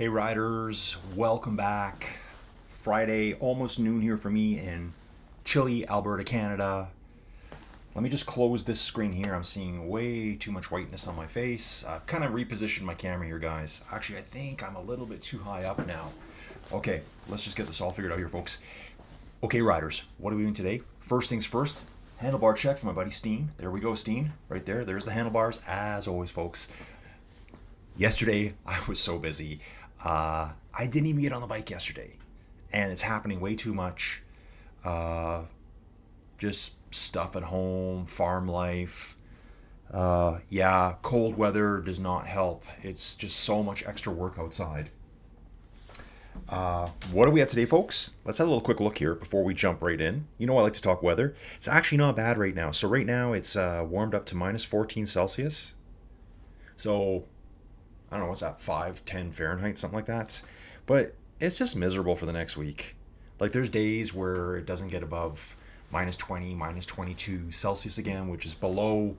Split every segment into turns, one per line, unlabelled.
Hey riders, welcome back. Friday, almost noon here for me in chilly Alberta, Canada. Let me just close this screen here. I'm seeing way too much whiteness on my face. Kind of repositioned my camera here, guys. Actually, I think I'm a little bit too high up now. Okay, let's just get this all figured out here, folks. Okay, riders, what are we doing today? First things first, handlebar check from my buddy Steen. There we go, Steen, right there. There's the handlebars, as always, folks. Yesterday, I was so busy. I didn't even get on the bike yesterday, and it's happening way too much. Just stuff at home, farm life. Yeah, cold weather does not help. It's just so much extra work outside. What are we at today, folks? Let's have a little quick look here before we jump right in. You know I like to talk weather. It's actually not bad right now. So right now it's warmed up to minus 14 Celsius. So I don't know, what's that, 5, 10 Fahrenheit, something like that. But it's just miserable for the next week. Like there's days where it doesn't get above minus 20, minus 22 Celsius again, which is below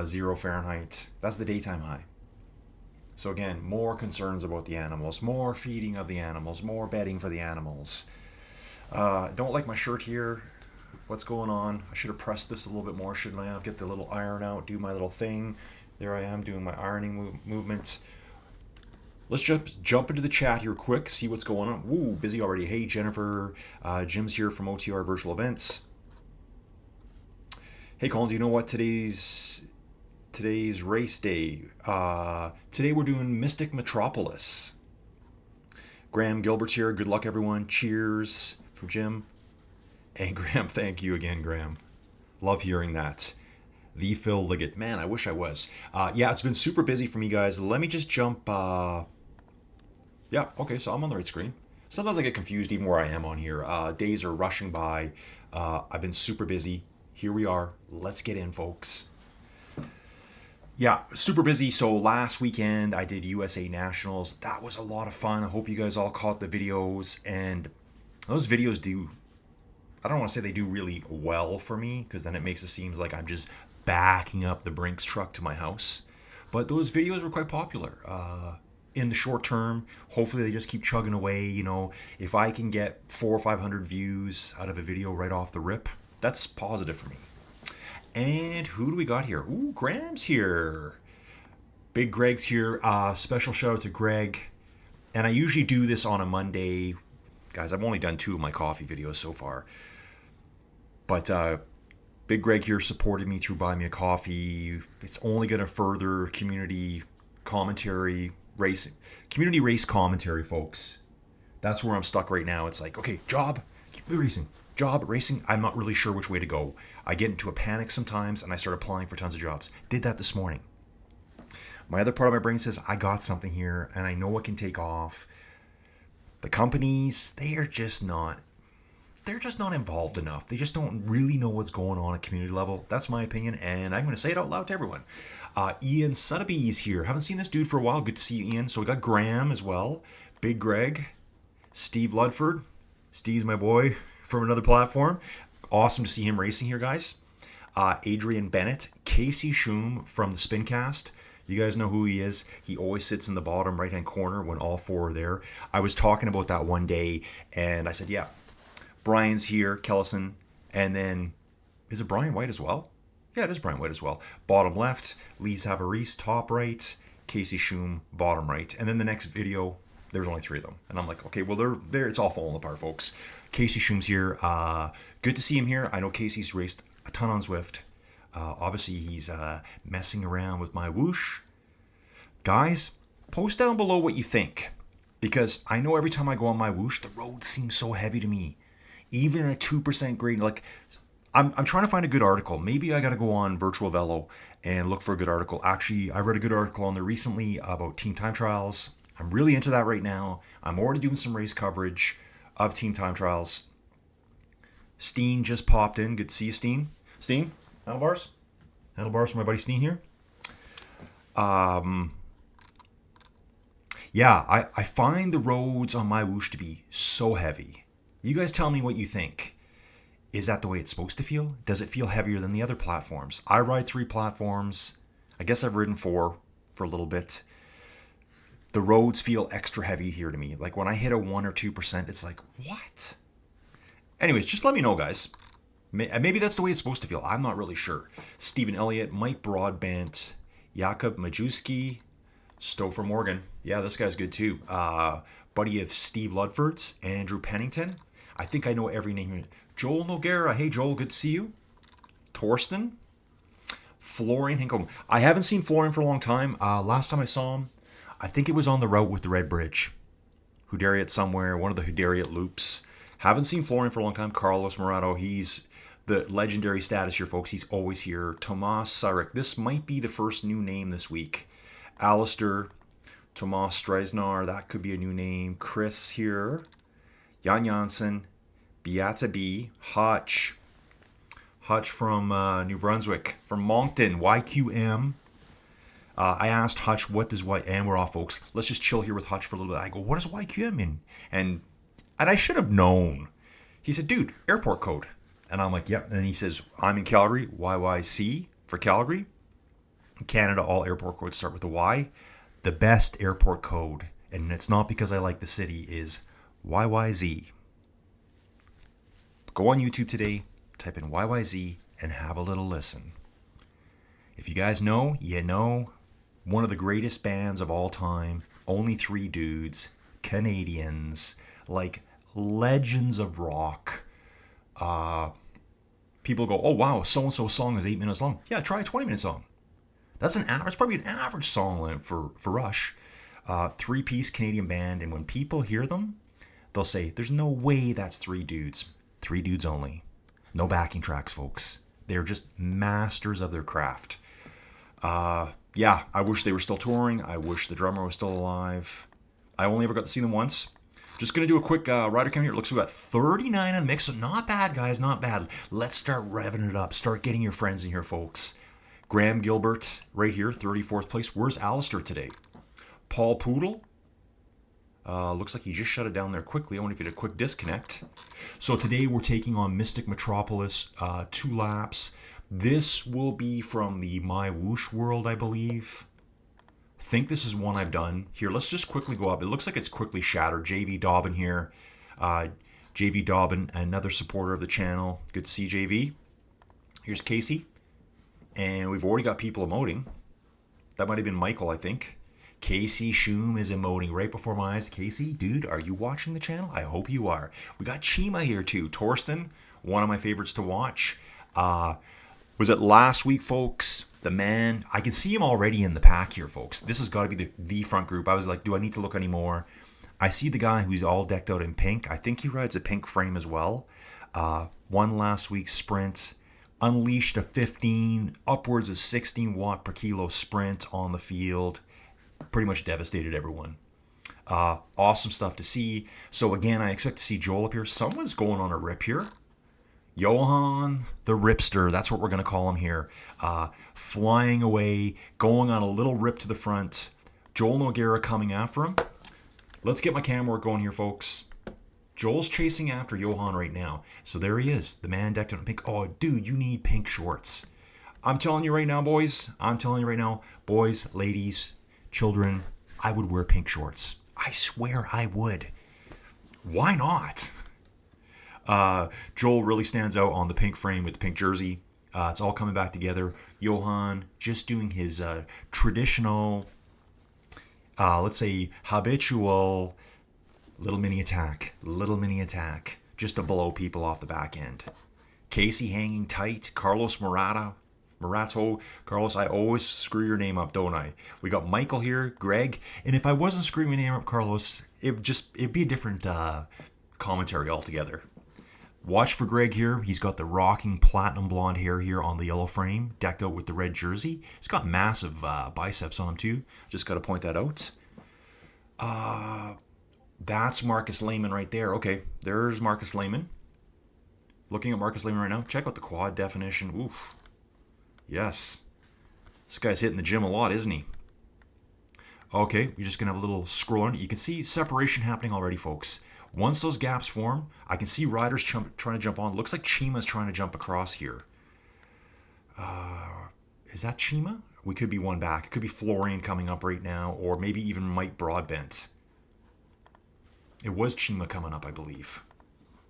0 Fahrenheit. That's the daytime high. So again, more concerns about the animals, more feeding of the animals, more bedding for the animals. Don't like my shirt here. What's going on? I should have pressed this a little bit more, shouldn't I have? Get the little iron out, do my little thing. There I am doing my ironing movement. Let's jump into the chat here quick, see what's going on. Woo, busy already. Hey, Jennifer. Jim's here from OTR Virtual Events. Hey, Colin, do you know what today's race day? Today we're doing Mystic Metropolis. Graham Gilbert's here. Good luck, everyone. Cheers from Jim. And Graham, thank you again, Graham. Love hearing that. The Phil Liggett. Man, I wish I was. Yeah, it's been super busy for me, guys. Let me just jump. Yeah, okay, so I'm on the right screen. Sometimes I get confused even where I am on here. Days are rushing by. I've been super busy. Here we are. Let's get in, folks. Yeah, super busy. So last weekend I did USA Nationals. That was a lot of fun. I hope you guys all caught the videos. And those videos do, I don't want to say they do really well for me, because then it makes it seem like I'm just backing up the Brinks truck to my house. But those videos were quite popular. In the short term, hopefully they just keep chugging away. You know, if I can get 400 or 500 views out of a video right off the rip, that's positive for me. And who do we got here? Ooh, Graham's here. Big Greg's here. Special shout out to Greg. And I usually do this on a Monday. Guys, I've only done 2 of my coffee videos so far. But Big Greg here supported me through buying me a coffee. It's only going to further community commentary, community race commentary, folks. That's where I'm stuck right now. It's like, okay, job, keep racing. Job, racing, I'm not really sure which way to go. I get into a panic sometimes and I start applying for tons of jobs. Did that this morning. My other part of my brain says, I got something here and I know it can take off. The companies, they're just not involved enough. They just don't really know what's going on at community level. That's my opinion, and I'm going to say it out loud to everyone. Ian Sotheby's here. Haven't seen this dude for a while. Good to see you, Ian. So we got Graham as well. Big Greg. Steve Ludford. Steve's my boy from another platform. Awesome to see him racing here, guys. Adrian Bennett, Casey Schum from the Spincast. You guys know who he is. He always sits in the bottom right-hand corner when all four are there. I was talking about that one day, and I said, yeah, Brian's here, Kellison, and then, is it Brian White as well? Yeah, it is Brian White as well. Bottom left, Lee Zavaris, top right, Casey Schum, bottom right. And then the next video, there's only three of them. And I'm like, okay, well, they're it's all falling apart, folks. Casey Schum's here. Good to see him here. I know Casey's raced a ton on Zwift. Obviously, he's messing around with MyWhoosh. Guys, post down below what you think. Because I know every time I go on MyWhoosh, the road seems so heavy to me. Even at 2% grade, like, I'm trying to find a good article. Maybe I got to go on Virtual Velo and look for a good article. Actually, I read a good article on there recently about team time trials. I'm really into that right now. I'm already doing some race coverage of team time trials. Steen just popped in. Good to see you, Steen. Steen, handlebars? Handlebars for my buddy Steen here. Yeah, I find the roads on MyWhoosh to be so heavy. You guys tell me what you think. Is that the way it's supposed to feel? Does it feel heavier than the other platforms? I ride 3 platforms. I guess I've ridden 4 for a little bit. The roads feel extra heavy here to me. Like when I hit a 1 or 2%, it's like, what? Anyways, just let me know, guys. Maybe that's the way it's supposed to feel. I'm not really sure. Stephen Elliott, Mike Broadbent, Jakub Majewski, Stouffer Morgan. Yeah, this guy's good too. Buddy of Steve Ludford's, Andrew Pennington. I think I know every name here. Joel Noguera. Hey, Joel, good to see you. Torsten. Florian Hinkle. I haven't seen Florian for a long time. Last time I saw him, I think it was on the route with the Red Bridge. Hudariot somewhere, one of the Hudariot loops. Haven't seen Florian for a long time. Carlos Morado, he's the legendary status here, folks. He's always here. Tomas Sarek. This might be the first new name this week. Alistair, Tomas Stresnar, that could be a new name. Chris here. Jan Janssen, Beata B, Hutch from New Brunswick, from Moncton, YQM. I asked Hutch, what does and we're off, folks. Let's just chill here with Hutch for a little bit. I go, what does YQM mean? And I should have known. He said, dude, airport code. And I'm like, yep. And he says, I'm in Calgary, YYC for Calgary. In Canada, all airport codes start with a Y. The best airport code, and it's not because I like the city, is YYZ. Go on YouTube today, type in YYZ, and have a little listen. If you guys know, you know. One of the greatest bands of all time. Only 3 dudes. Canadians. Like legends of rock. People go, oh wow, so-and-so song is 8 minutes long. Yeah, try a 20-minute song. That's probably an average song length for Rush. 3-piece Canadian band, and when people hear them, they'll say, there's no way that's 3 dudes. 3 dudes only. No backing tracks, folks. They're just masters of their craft. Yeah, I wish they were still touring. I wish the drummer was still alive. I only ever got to see them once. Just going to do a quick rider count here. It looks like we got 39 in the mix, so not bad, guys, not bad. Let's start revving it up. Start getting your friends in here, folks. Graham Gilbert, right here, 34th place. Where's Alistair today? Paul Poodle. Looks like he just shut it down there quickly. I wonder if he did a quick disconnect. So today we're taking on Mystic Metropolis, 2 laps. This will be from the MyWhoosh world, I believe. I think this is one I've done. Here, let's just quickly go up. It looks like it's quickly shattered. JV Dobbin here. JV Dobbin, another supporter of the channel. Good to see JV. Here's Casey. And we've already got people emoting. That might have been Michael, I think. Casey Schum is emoting right before my eyes. Casey, dude, are you watching the channel? I hope you are. We got Chima here too. Torsten, one of my favorites to watch. Was it last week, folks? The man, I can see him already in the pack here, folks. This has got to be the front group. I was like, do I need to look anymore? I see the guy who's all decked out in pink. I think he rides a pink frame as well. Won last week's sprint. Unleashed a 15, upwards of 16 watt per kilo sprint on the field. Pretty much devastated everyone. Awesome stuff to see. So again, I expect to see Joel up here. Someone's going on a rip here. Johan the Ripster, that's what we're going to call him here. Flying away, going on a little rip to the front. Joel Noguera coming after him. Let's get my camera work going here, folks. Joel's chasing after Johan right now. So there he is, the man decked out in pink. Oh, dude, you need pink shorts. I'm telling you right now, boys. I'm telling you right now, boys, ladies, children, I would wear pink shorts. I swear I would. Why not? Joel really stands out on the pink frame with the pink jersey. It's all coming back together. Johan just doing his traditional, let's say, habitual little mini attack, just to blow people off the back end. Casey hanging tight. Carlos Morato. Carlos, I always screw your name up, don't I? We got Michael here, Greg, and if I wasn't screwing your name up, Carlos, it'd be a different commentary altogether. Watch for Greg here. He's got the rocking platinum blonde hair here on the yellow frame, decked out with the red jersey. He's got massive biceps on him too. Just got to point that out. That's Marcus Lehman right there. Okay, there's Marcus Lehman. Looking at Marcus Lehman right now. Check out the quad definition. Oof. Yes. This guy's hitting the gym a lot, isn't he? Okay, we're just going to have a little scroll on. You can see separation happening already, folks. Once those gaps form, I can see riders trying to jump on. Looks like Chima's trying to jump across here. Is that Chima? We could be one back. It could be Florian coming up right now, or maybe even Mike Broadbent. It was Chima coming up, I believe.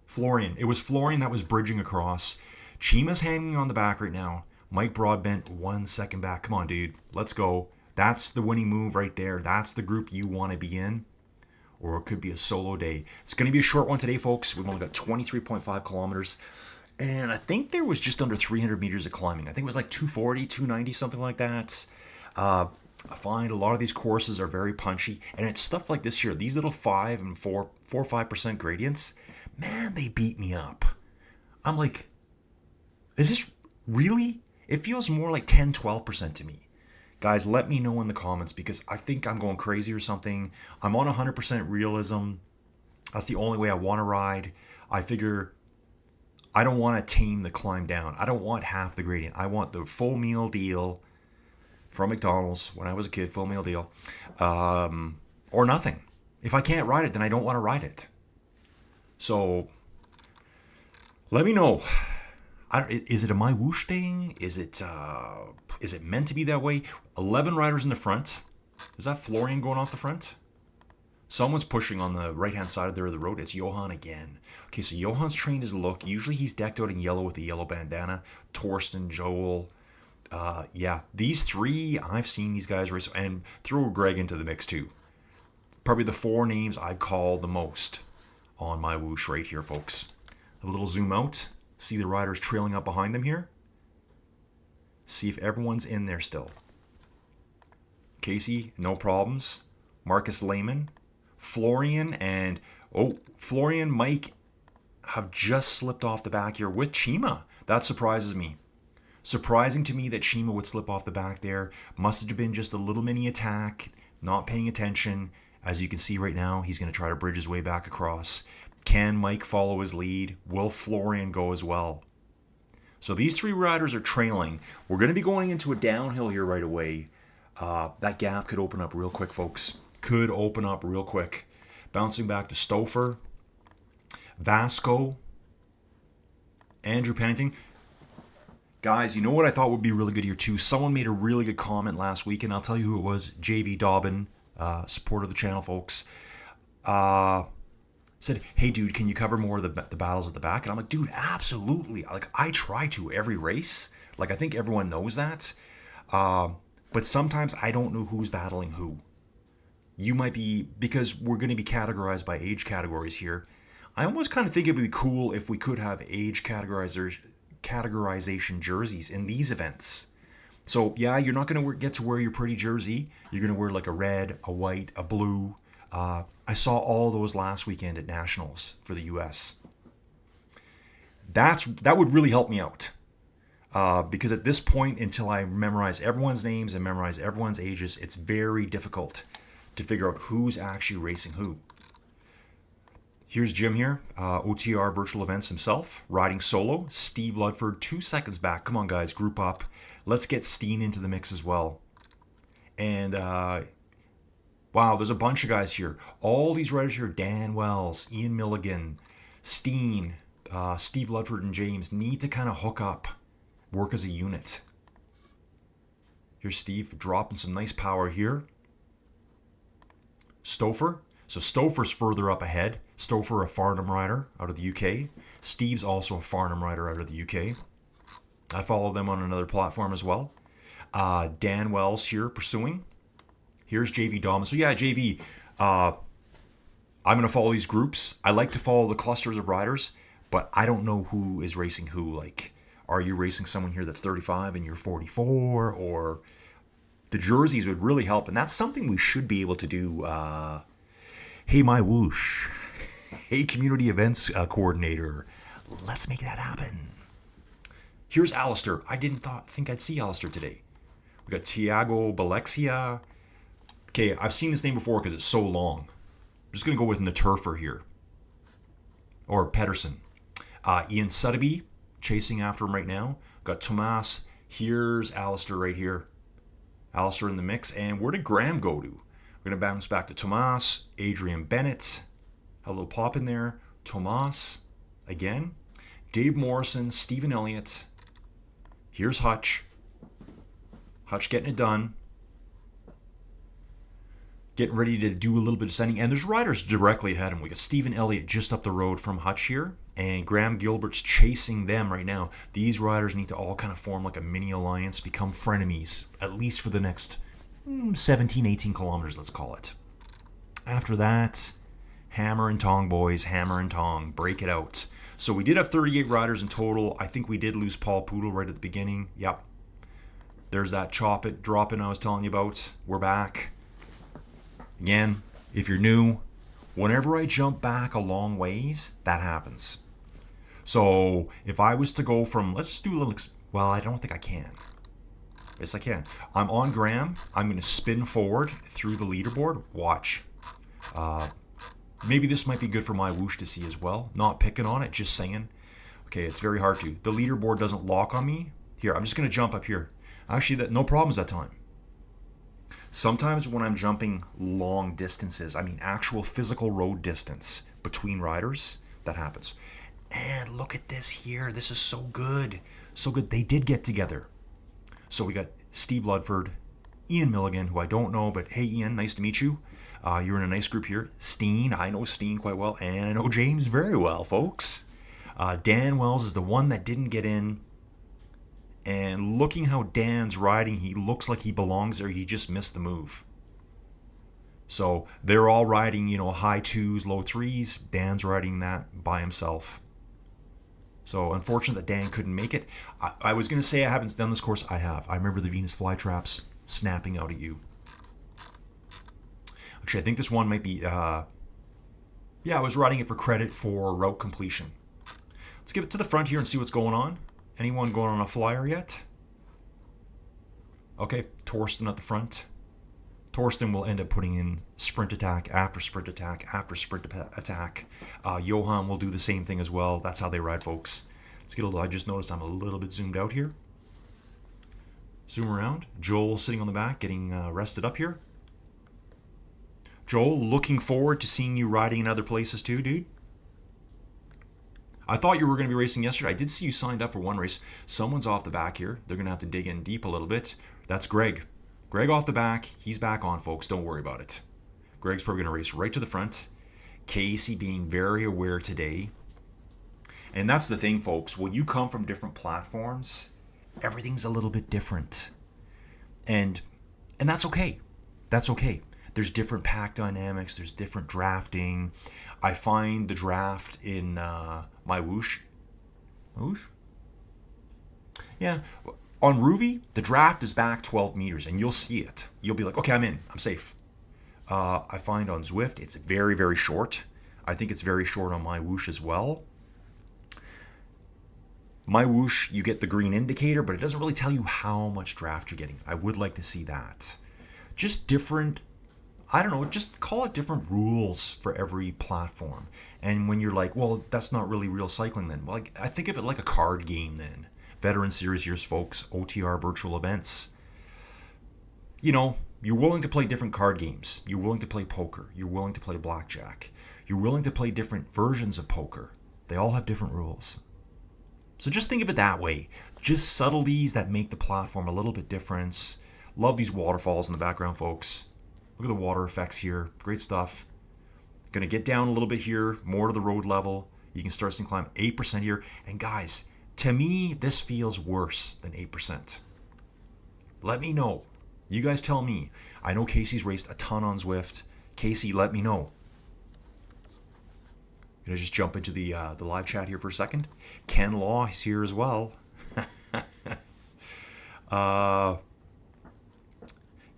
Florian. It was Florian that was bridging across. Chima's hanging on the back right now. Mike Broadbent 1 second back. Come on, dude. Let's go. That's the winning move right there. That's the group you want to be in. Or it could be a solo day. It's going to be a short one today, folks. We've only got 23.5 kilometers. And I think there was just under 300 meters of climbing. I think it was like 240, 290, something like that. I find a lot of these courses are very punchy. And it's stuff like this here. These little 5 and 4 or 5% gradients. Man, they beat me up. I'm like, is this really? It feels more like 10, 12% to me. Guys, let me know in the comments because I think I'm going crazy or something. I'm on 100% realism. That's the only way I want to ride. I figure I don't want to tame the climb down. I don't want half the gradient. I want the full meal deal from McDonald's when I was a kid, full meal deal, or nothing. If I can't ride it, then I don't want to ride it. So let me know. Is it a MyWhoosh thing? Is it meant to be that way? 11 riders in the front. Is that Florian going off the front? Someone's pushing on the right-hand side of the road. It's Johan again. Okay, so Johan's trained his look. Usually he's decked out in yellow with a yellow bandana. Torsten, Joel. Yeah, these three, I've seen these guys race. And throw Greg into the mix too. Probably the 4 names I'd call the most on MyWhoosh right here, folks. A little zoom out. See the riders trailing up behind them here. See if everyone's in there still. Casey, no problems. Marcus Lehman. Florian and... Oh, Florian, Mike have just slipped off the back here with Chima. That surprises me. Surprising to me that Chima would slip off the back there. Must have been just a little mini attack. Not paying attention. As you can see right now, he's going to try to bridge his way back across. Can Mike follow his lead? Will Florian go as well? So these 3 riders are trailing. We're going to be going into a downhill here right away. That gap could open up real quick, folks. Could open up real quick. Bouncing back to Stouffer, Vasco, Andrew Pennington. Guys, you know what I thought would be really good here too? Someone made a really good comment last week, and I'll tell you who it was. JV Dobbin, supporter of the channel, folks. Said, hey dude, can you cover more of the battles at the back? And I'm like, dude, absolutely. Like, I try to every race. Like, I think everyone knows that. But sometimes I don't know who's battling who. You might be, because we're going to be categorized by age categories here. I almost kind of think it would be cool if we could have age categorization jerseys in these events. So yeah, you're not going to get to wear your pretty jersey. You're going to wear like a red, a white, a blue. I saw all those last weekend at Nationals for the US. That would really help me out. Because at this point, until I memorize everyone's names and memorize everyone's ages, it's very difficult to figure out who's actually racing who. Here's Jim here, OTR Virtual Events himself, riding solo. Steve Ludford, 2 seconds back. Come on, guys, group up. Let's get Steen into the mix as well. And Wow, there's a bunch of guys here. All these riders here, Dan Wells, Ian Milligan, Steen, Steve Ludford, and James need to kind of hook up, work as a unit. Here's Steve dropping some nice power here. Stouffer. So Stouffer's further up ahead. Stouffer, a Farnham rider out of the UK. Steve's also a Farnham rider out of the UK. I follow them on another platform as well. Dan Wells here pursuing. Here's JV Dom. So yeah, JV, I'm going to follow these groups. I like to follow the clusters of riders, but I don't know who is racing who. Like, are you racing someone here that's 35 and you're 44? Or the jerseys would really help. And that's something we should be able to do. Hey, MyWhoosh. Hey, community events coordinator. Let's make that happen. Here's Alistair. I didn't think I'd see Alistair today. We got Tiago Balexia. Okay, I've seen this name before because it's so long. I'm just going to go with Naturfer here. Or Pedersen. Ian Suddaby, chasing after him right now. Got Tomas. Here's Alistair right here. Alistair in the mix. And where did Graham go to? We're going to bounce back to Tomas. Adrian Bennett. A little pop in there. Tomas again. Dave Morrison. Stephen Elliott. Here's Hutch. Hutch getting it done. Getting ready to do a little bit of sending. And there's riders directly ahead of him. We got Stephen Elliott just up the road from Hutch here. And Graham Gilbert's chasing them right now. These riders need to all kind of form like a mini alliance, become frenemies, at least for the next 17, 18 kilometers, let's call it. After that, hammer and tong, boys. Hammer and tong. Break it out. So we did have 38 riders in total. I think we did lose Paul Poodle right at the beginning. Yep. There's that chop it, drop it I was telling you about. We're back. Again, if you're new, whenever I jump back a long ways, that happens. So if I was to go from, let's just do a little, well, I don't think I can. Yes, I can. I'm on Graham. I'm going to spin forward through the leaderboard. Watch. Maybe this might be good for MyWhoosh to see as well. Not picking on it, just saying. Okay, it's very hard to. The leaderboard doesn't lock on me. Here, I'm just going to jump up here. Actually, no problems that time. Sometimes when I'm jumping long distances, I mean actual physical road distance between riders, that happens. And look at this here. This is so good. So good. They did get together. So we got Steve Ludford, Ian Milligan, who I don't know, but hey, Ian, nice to meet you. You're in a nice group here. Steen, I know Steen quite well, and I know James very well, folks. Dan Wells is the one that didn't get in. And looking how Dan's riding, he looks like he belongs there. He just missed the move. So they're all riding, high twos, low threes. Dan's riding that by himself. So unfortunate that Dan couldn't make it. I was going to say I haven't done this course. I have. I remember the Venus flytraps snapping out at you. Actually, I think this one might be... I was riding it for credit for route completion. Let's get it to the front here and see what's going on. Anyone going on a flyer yet? Okay, Torsten at the front. Torsten will end up putting in sprint attack after sprint attack after sprint attack. Johan will do the same thing as well. That's how they ride, folks. Let's get a little. I just noticed I'm a little bit zoomed out here. Zoom around. Joel sitting on the back, getting rested up here. Joel, looking forward to seeing you riding in other places too, dude. I thought you were going to be racing yesterday. I did see you signed up for one race. Someone's off the back here. They're going to have to dig in deep a little bit. That's Greg. Greg off the back. He's back on, folks. Don't worry about it. Greg's probably going to race right to the front. Casey being very aware today. And that's the thing, folks. When you come from different platforms, everything's a little bit different. And that's okay. That's okay. There's different pack dynamics. There's different drafting. I find the draft in MyWhoosh. MyWhoosh? Yeah. On Ruby, the draft is back 12 meters, and you'll see it. You'll be like, okay, I'm in. I'm safe. I find on Zwift, it's very, very short. I think it's very short on MyWhoosh as well. MyWhoosh, you get the green indicator, but it doesn't really tell you how much draft you're getting. I would like to see that. Just different... I don't know, just call it different rules for every platform. And when you're like, well, that's not really real cycling then. Well, I think of it like a card game then. Veteran Series years, folks, OTR Virtual Events. You're willing to play different card games. You're willing to play poker. You're willing to play blackjack. You're willing to play different versions of poker. They all have different rules. So just think of it that way. Just subtleties that make the platform a little bit different. Love these waterfalls in the background, folks. Look at the water effects here. Great stuff. Going to get down a little bit here, more to the road level. You can start seeing climb 8% here. And guys, to me, this feels worse than 8%. Let me know. You guys tell me. I know Casey's raced a ton on Zwift. Casey, let me know. Gonna just jump into the live chat here for a second. Ken Law is here as well.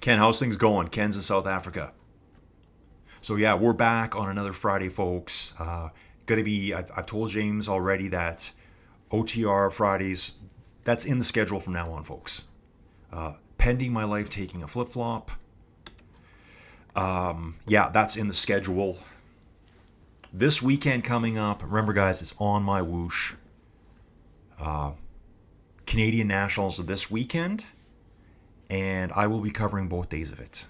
Ken, how's things going? Ken's in South Africa. So yeah, we're back on another Friday, folks. Gonna be. I've told James already that OTR Fridays. That's in the schedule from now on, folks. Pending my life taking a flip flop. Yeah, that's in the schedule. This weekend coming up, remember guys, it's on MyWhoosh. Canadian Nationals this weekend, and I will be covering both days of it.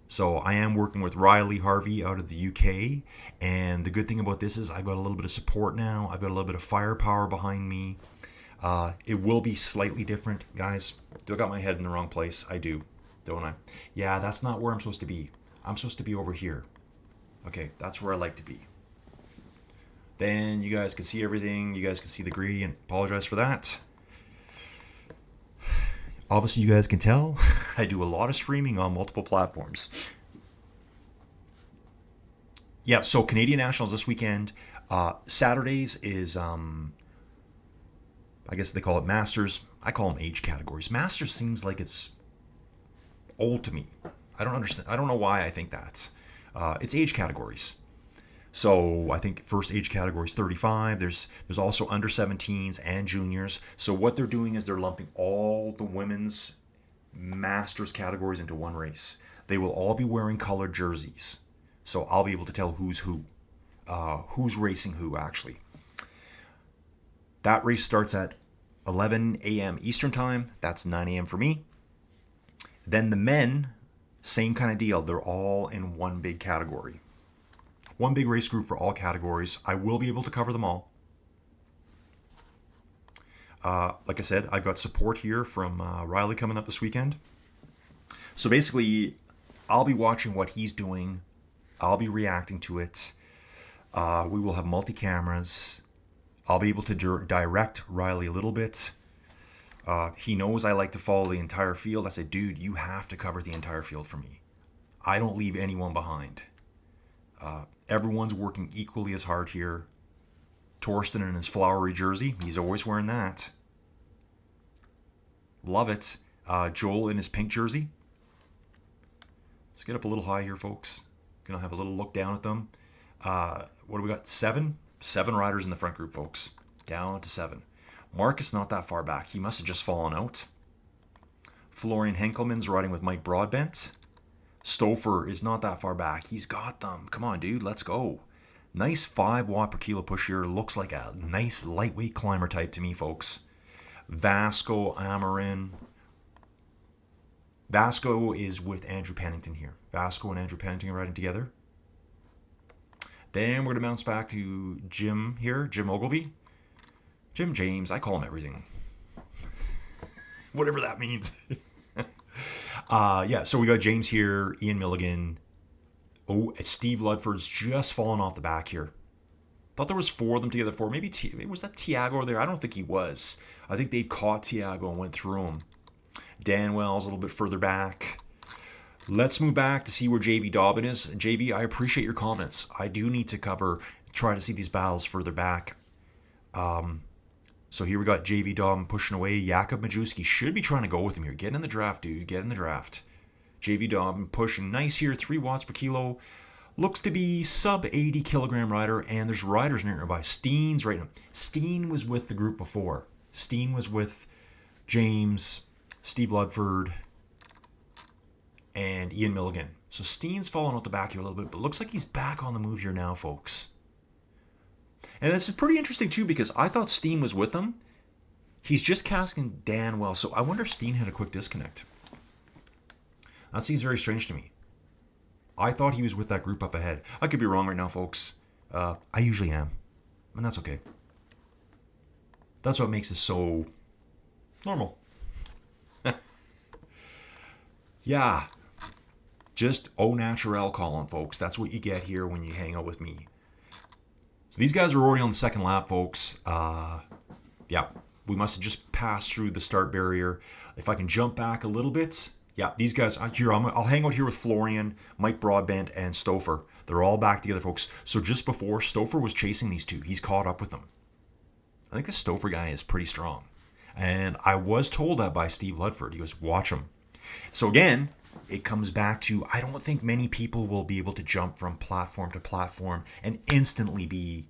So I am working with Riley Harvey out of the UK, and the good thing about this is I've got a little bit of support now. I've got a little bit of firepower behind me. It will be slightly different, guys. Do I got my head in the wrong place? I do, don't I? Yeah, that's not where I'm supposed to be. I'm supposed to be over here. Okay, that's where I like to be. Then you guys can see everything. You guys can see the gradient. Apologize for that. Obviously, you guys can tell I do a lot of streaming on multiple platforms. Yeah, so Canadian Nationals this weekend. Saturdays is, I guess they call it Masters. I call them age categories. Masters seems like it's old to me. I don't understand. I don't know why I think that. It's age categories. So I think first age category is 35. There's also under 17s and juniors. So what they're doing is they're lumping all the women's masters categories into one race. They will all be wearing colored jerseys. So I'll be able to tell who's who's racing who actually. That race starts at 11 a.m. Eastern time. That's 9 a.m. for me. Then the men, same kind of deal. They're all in one big category. One big race group for all categories. I will be able to cover them all. Like I said, I've got support here from Riley coming up this weekend. So basically, I'll be watching what he's doing. I'll be reacting to it. We will have multi-cameras. I'll be able to direct Riley a little bit. He knows I like to follow the entire field. I said, dude, you have to cover the entire field for me. I don't leave anyone behind. Everyone's working equally as hard here. Torsten in his flowery jersey. He's always wearing that. Love it. Joel in his pink jersey. Let's get up a little high here, folks. Gonna have a little look down at them. What do we got? 7? 7 riders in the front group, folks. Down to 7. Marcus not that far back. He must have just fallen out. Florian Henkelman's riding with Mike Broadbent. Stouffer is not that far back. He's got them. Come on, dude. Let's go. Nice 5 watt per kilo push here. Looks like a nice lightweight climber type to me, folks. Vasco Amarin. Vasco is with Andrew Pennington here. Vasco and Andrew Pennington are riding together. Then we're going to bounce back to Jim here. Jim Ogilvy. Jim James. I call him everything. Whatever that means. Yeah, so we got James here, Ian Milligan. Oh, Steve Ludford's just fallen off the back here. Thought there was 4 of them together. 4. Maybe was that Tiago there? I don't think he was. I think they caught Tiago and went through him. Dan Wells a little bit further back. Let's move back to see where JV Dobbin is. JV, I appreciate your comments. I do need to try to see these battles further back. So here we got JV Dobbin pushing away. Jakub Majewski should be trying to go with him here. Get in the draft, dude. Get in the draft. JV Dobbin pushing nice here. 3 watts per kilo. Looks to be sub 80 kilogram rider. And there's riders nearby. Steen's right now. Steen was with the group before. Steen was with James, Steve Ludford, and Ian Milligan. So Steen's fallen out the back here a little bit. But looks like he's back on the move here now, folks. And this is pretty interesting, too, because I thought Steen was with him. He's just casting Dan Wells. So I wonder if Steen had a quick disconnect. That seems very strange to me. I thought he was with that group up ahead. I could be wrong right now, folks. I usually am. And that's okay. That's what makes it so normal. Yeah. Just au naturel calling, folks. That's what you get here when you hang out with me. So these guys are already on the second lap, folks. Yeah, we must have just passed through the start barrier. If I can jump back a little bit. Yeah, these guys, I'll hang out here with Florian, Mike Broadbent, and Stouffer. They're all back together, folks. So just before, Stouffer was chasing these two. He's caught up with them. I think the Stouffer guy is pretty strong. And I was told that by Steve Ludford. He goes, watch him. So again, it comes back to, I don't think many people will be able to jump from platform to platform and instantly be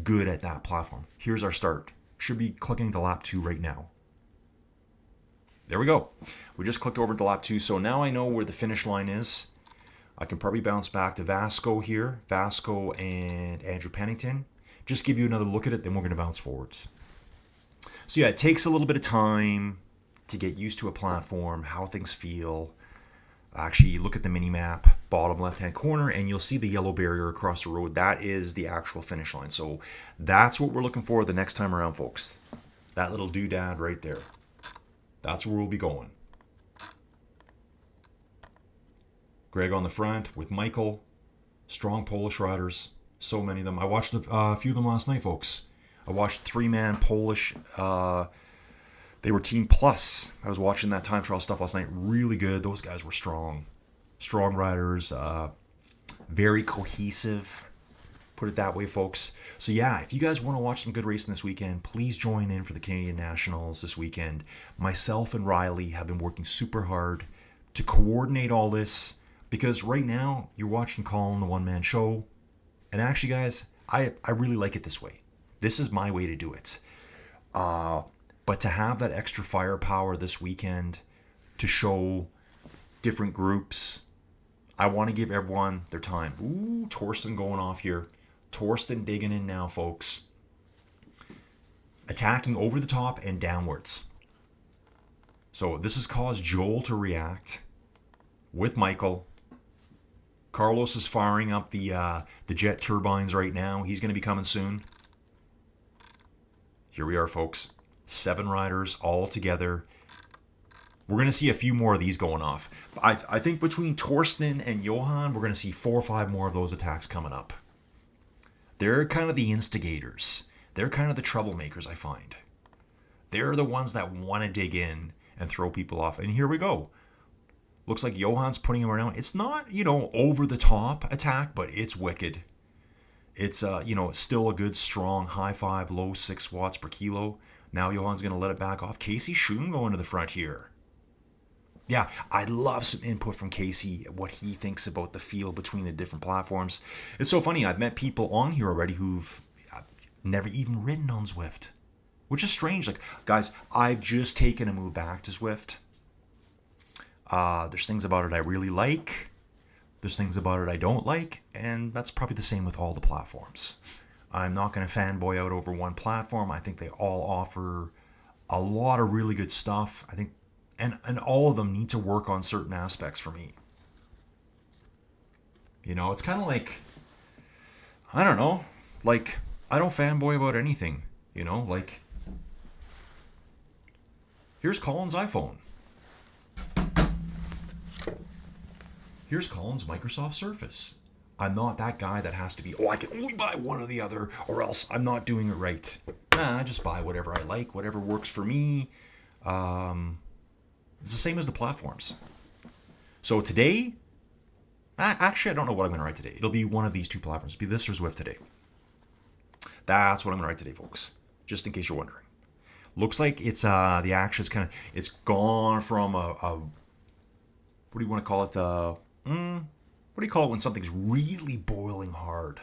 good at that platform. Here's our start. Should be clicking to lap 2 right now. There we go. We just clicked over to lap 2, so now I know where the finish line is. I can probably bounce back to Vasco here. Vasco and Andrew Pennington. Just give you another look at it, then we're going to bounce forwards. So yeah, it takes a little bit of time to get used to a platform, how things feel. Actually, look at the mini map, bottom left-hand corner, and you'll see the yellow barrier across the road. That is the actual finish line. So that's what we're looking for the next time around, folks. That little doodad right there. That's where we'll be going. Greg on the front with Michael. Strong Polish riders. So many of them. I watched a few of them last night, folks. I watched 3-man Polish. They were Team Plus. I was watching that time trial stuff last night. Really good. Those guys were strong. Strong riders. Very cohesive. Put it that way, folks. So yeah, if you guys want to watch some good racing this weekend, please join in for the Canadian Nationals this weekend. Myself and Riley have been working super hard to coordinate all this because right now you're watching Colin, the one-man show. And actually, guys, I really like it this way. This is my way to do it. But to have that extra firepower this weekend to show different groups, I want to give everyone their time. Ooh, Torsten going off here. Torsten digging in now, folks. Attacking over the top and downwards. So this has caused Joel to react with Michael. Carlos is firing up the jet turbines right now. He's going to be coming soon. Here we are, folks. 7 riders all together. We're going to see a few more of these going off. I think between Torsten and Johan, we're going to see 4 or 5 more of those attacks coming up. They're kind of the instigators. They're kind of the troublemakers, I find. They're the ones that want to dig in and throw people off. And here we go. Looks like Johan's putting him around. It's not, over the top attack, but it's wicked. It's, still a good, strong, high 5, low 6 watts per kilo. Now Johan's going to let it back off. Casey Schoon going to the front here. Yeah, I'd love some input from Casey, what he thinks about the feel between the different platforms. It's so funny. I've met people on here already who've never even ridden on Zwift, which is strange. Like, guys, I've just taken a move back to Zwift. There's things about it I really like. There's things about it I don't like. And that's probably the same with all the platforms. I'm not going to fanboy out over one platform. I think they all offer a lot of really good stuff. I think, and all of them need to work on certain aspects for me. It's kind of like, I don't know, like, I don't fanboy about anything, like, here's Colin's iPhone. Here's Colin's Microsoft Surface. I'm not that guy that has to be, I can only buy one or the other, or else I'm not doing it right. I just buy whatever I like, whatever works for me. It's the same as the platforms. So today, actually, I don't know what I'm going to write today. It'll be one of these 2 platforms. It'll be this or Zwift today. That's what I'm going to write today, folks. Just in case you're wondering. Looks like it's the action is it's gone from a what do you want to call it? What do you call it when something's really boiling hard?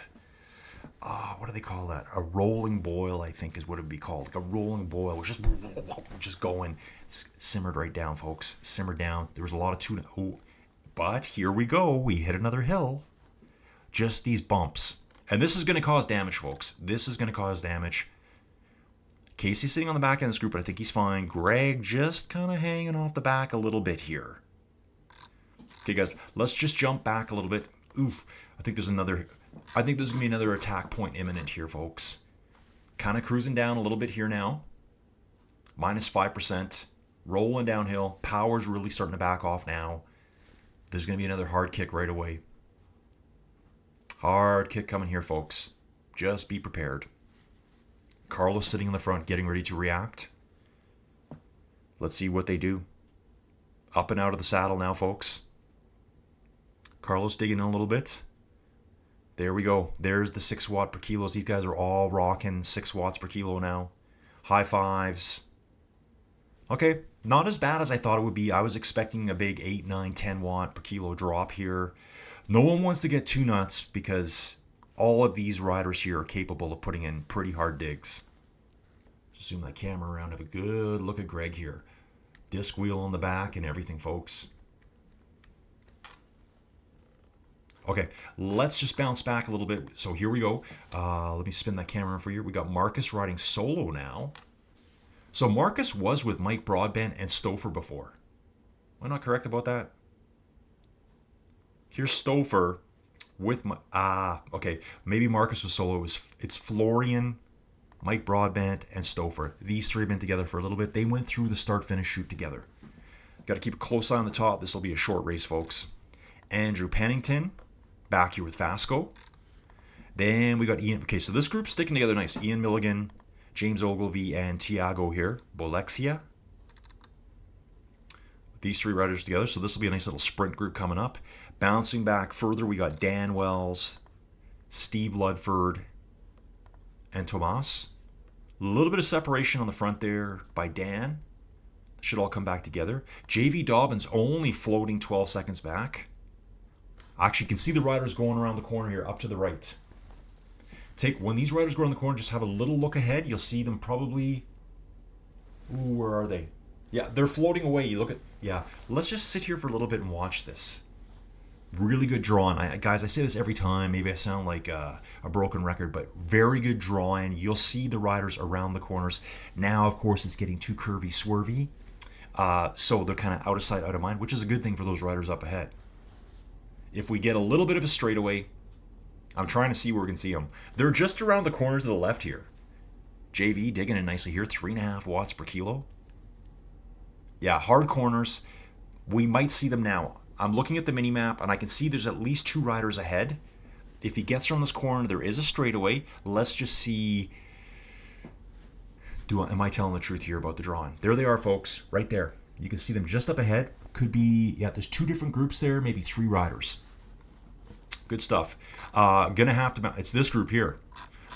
What do they call that? A rolling boil, I think, is what it would be called. Like a rolling boil, just going. It's simmered right down, folks. Simmered down. There was a lot of tuna. Oh, but here we go. We hit another hill. Just these bumps. And this is going to cause damage, folks. This is going to cause damage. Casey's sitting on the back end of this group, but I think he's fine. Greg just kind of hanging off the back a little bit here. Okay, guys, let's just jump back a little bit. Oof, I think there's going to be another attack point imminent here, folks. Kind of cruising down a little bit here now. Minus 5%. Rolling downhill. Power's really starting to back off now. There's going to be another hard kick right away. Hard kick coming here, folks. Just be prepared. Carlos sitting in the front, getting ready to react. Let's see what they do. Up and out of the saddle now, folks. Carlos digging in a little bit. There we go. There's the 6 watt per kilos. These guys are all rocking 6 watts per kilo now. High fives. Okay, not as bad as I thought it would be. I was expecting a big 8, 9, 10 watt per kilo drop here. No one wants to get too nuts because all of these riders here are capable of putting in pretty hard digs. Just zoom that camera around. Have a good look at Greg here. Disc wheel on the back and everything, folks. Okay, let's just bounce back a little bit. So here we go. Let me spin that camera for you. We got Marcus riding solo now. So Marcus was with Mike Broadbent and Stouffer before. Am I not correct about that? Here's Stouffer with okay. Maybe Marcus was solo. It's Florian, Mike Broadbent, and Stouffer. These 3 have been together for a little bit. They went through the start-finish shoot together. Got to keep a close eye on the top. This will be a short race, folks. Andrew Pennington, back here with Vasco. Then we got Ian. Okay, so this group's sticking together nice. Ian Milligan, James Ogilvy, and Tiago here. Bolexia. These 3 riders together. So this will be a nice little sprint group coming up. Bouncing back further, we got Dan Wells, Steve Ludford, and Tomas. A little bit of separation on the front there by Dan. Should all come back together. JV Dobbins only floating 12 seconds back. Actually, you can see the riders going around the corner here up to the right. When these riders go around the corner, just have a little look ahead. You'll see them probably... Ooh, where are they? Yeah, they're floating away. You look at... Yeah, let's just sit here for a little bit and watch this. Really good drawing. Guys, I say this every time. Maybe I sound like a broken record, but very good drawing. You'll see the riders around the corners. Now, of course, it's getting too curvy, swervy. So they're kind of out of sight, out of mind, which is a good thing for those riders up ahead. If we get a little bit of a straightaway, I'm trying to see where we can see them. They're just around the corner to the left here. JV digging in nicely here, 3.5 watts per kilo. Yeah, hard corners. We might see them now. I'm looking at the mini map, and I can see there's at least 2 riders ahead. If he gets around this corner, there is a straightaway. Let's just see. Am I telling the truth here about the drawing? There they are, folks, right there. You can see them just up ahead. Could be, yeah, there's 2 different groups there, maybe 3 riders. Good stuff. Gonna have to, it's this group here.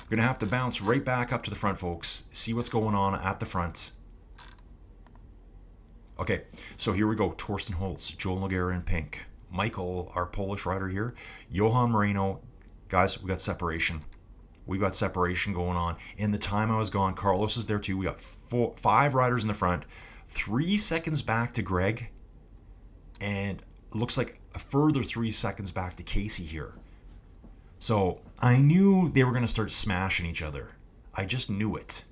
Gonna have to bounce right back up to the front, folks. See what's going on at the front. Okay, so here we go. Torsten Holtz, Joel Noguera in pink. Michael, our Polish rider here. Johan Moreno. Guys, we got separation. We got separation going on. In the time I was gone, Carlos is there too. We got 5 riders in the front. 3 seconds back to Greg. And it looks like a further 3 seconds back to Casey here. So I knew they were going to start smashing each other. I just knew it.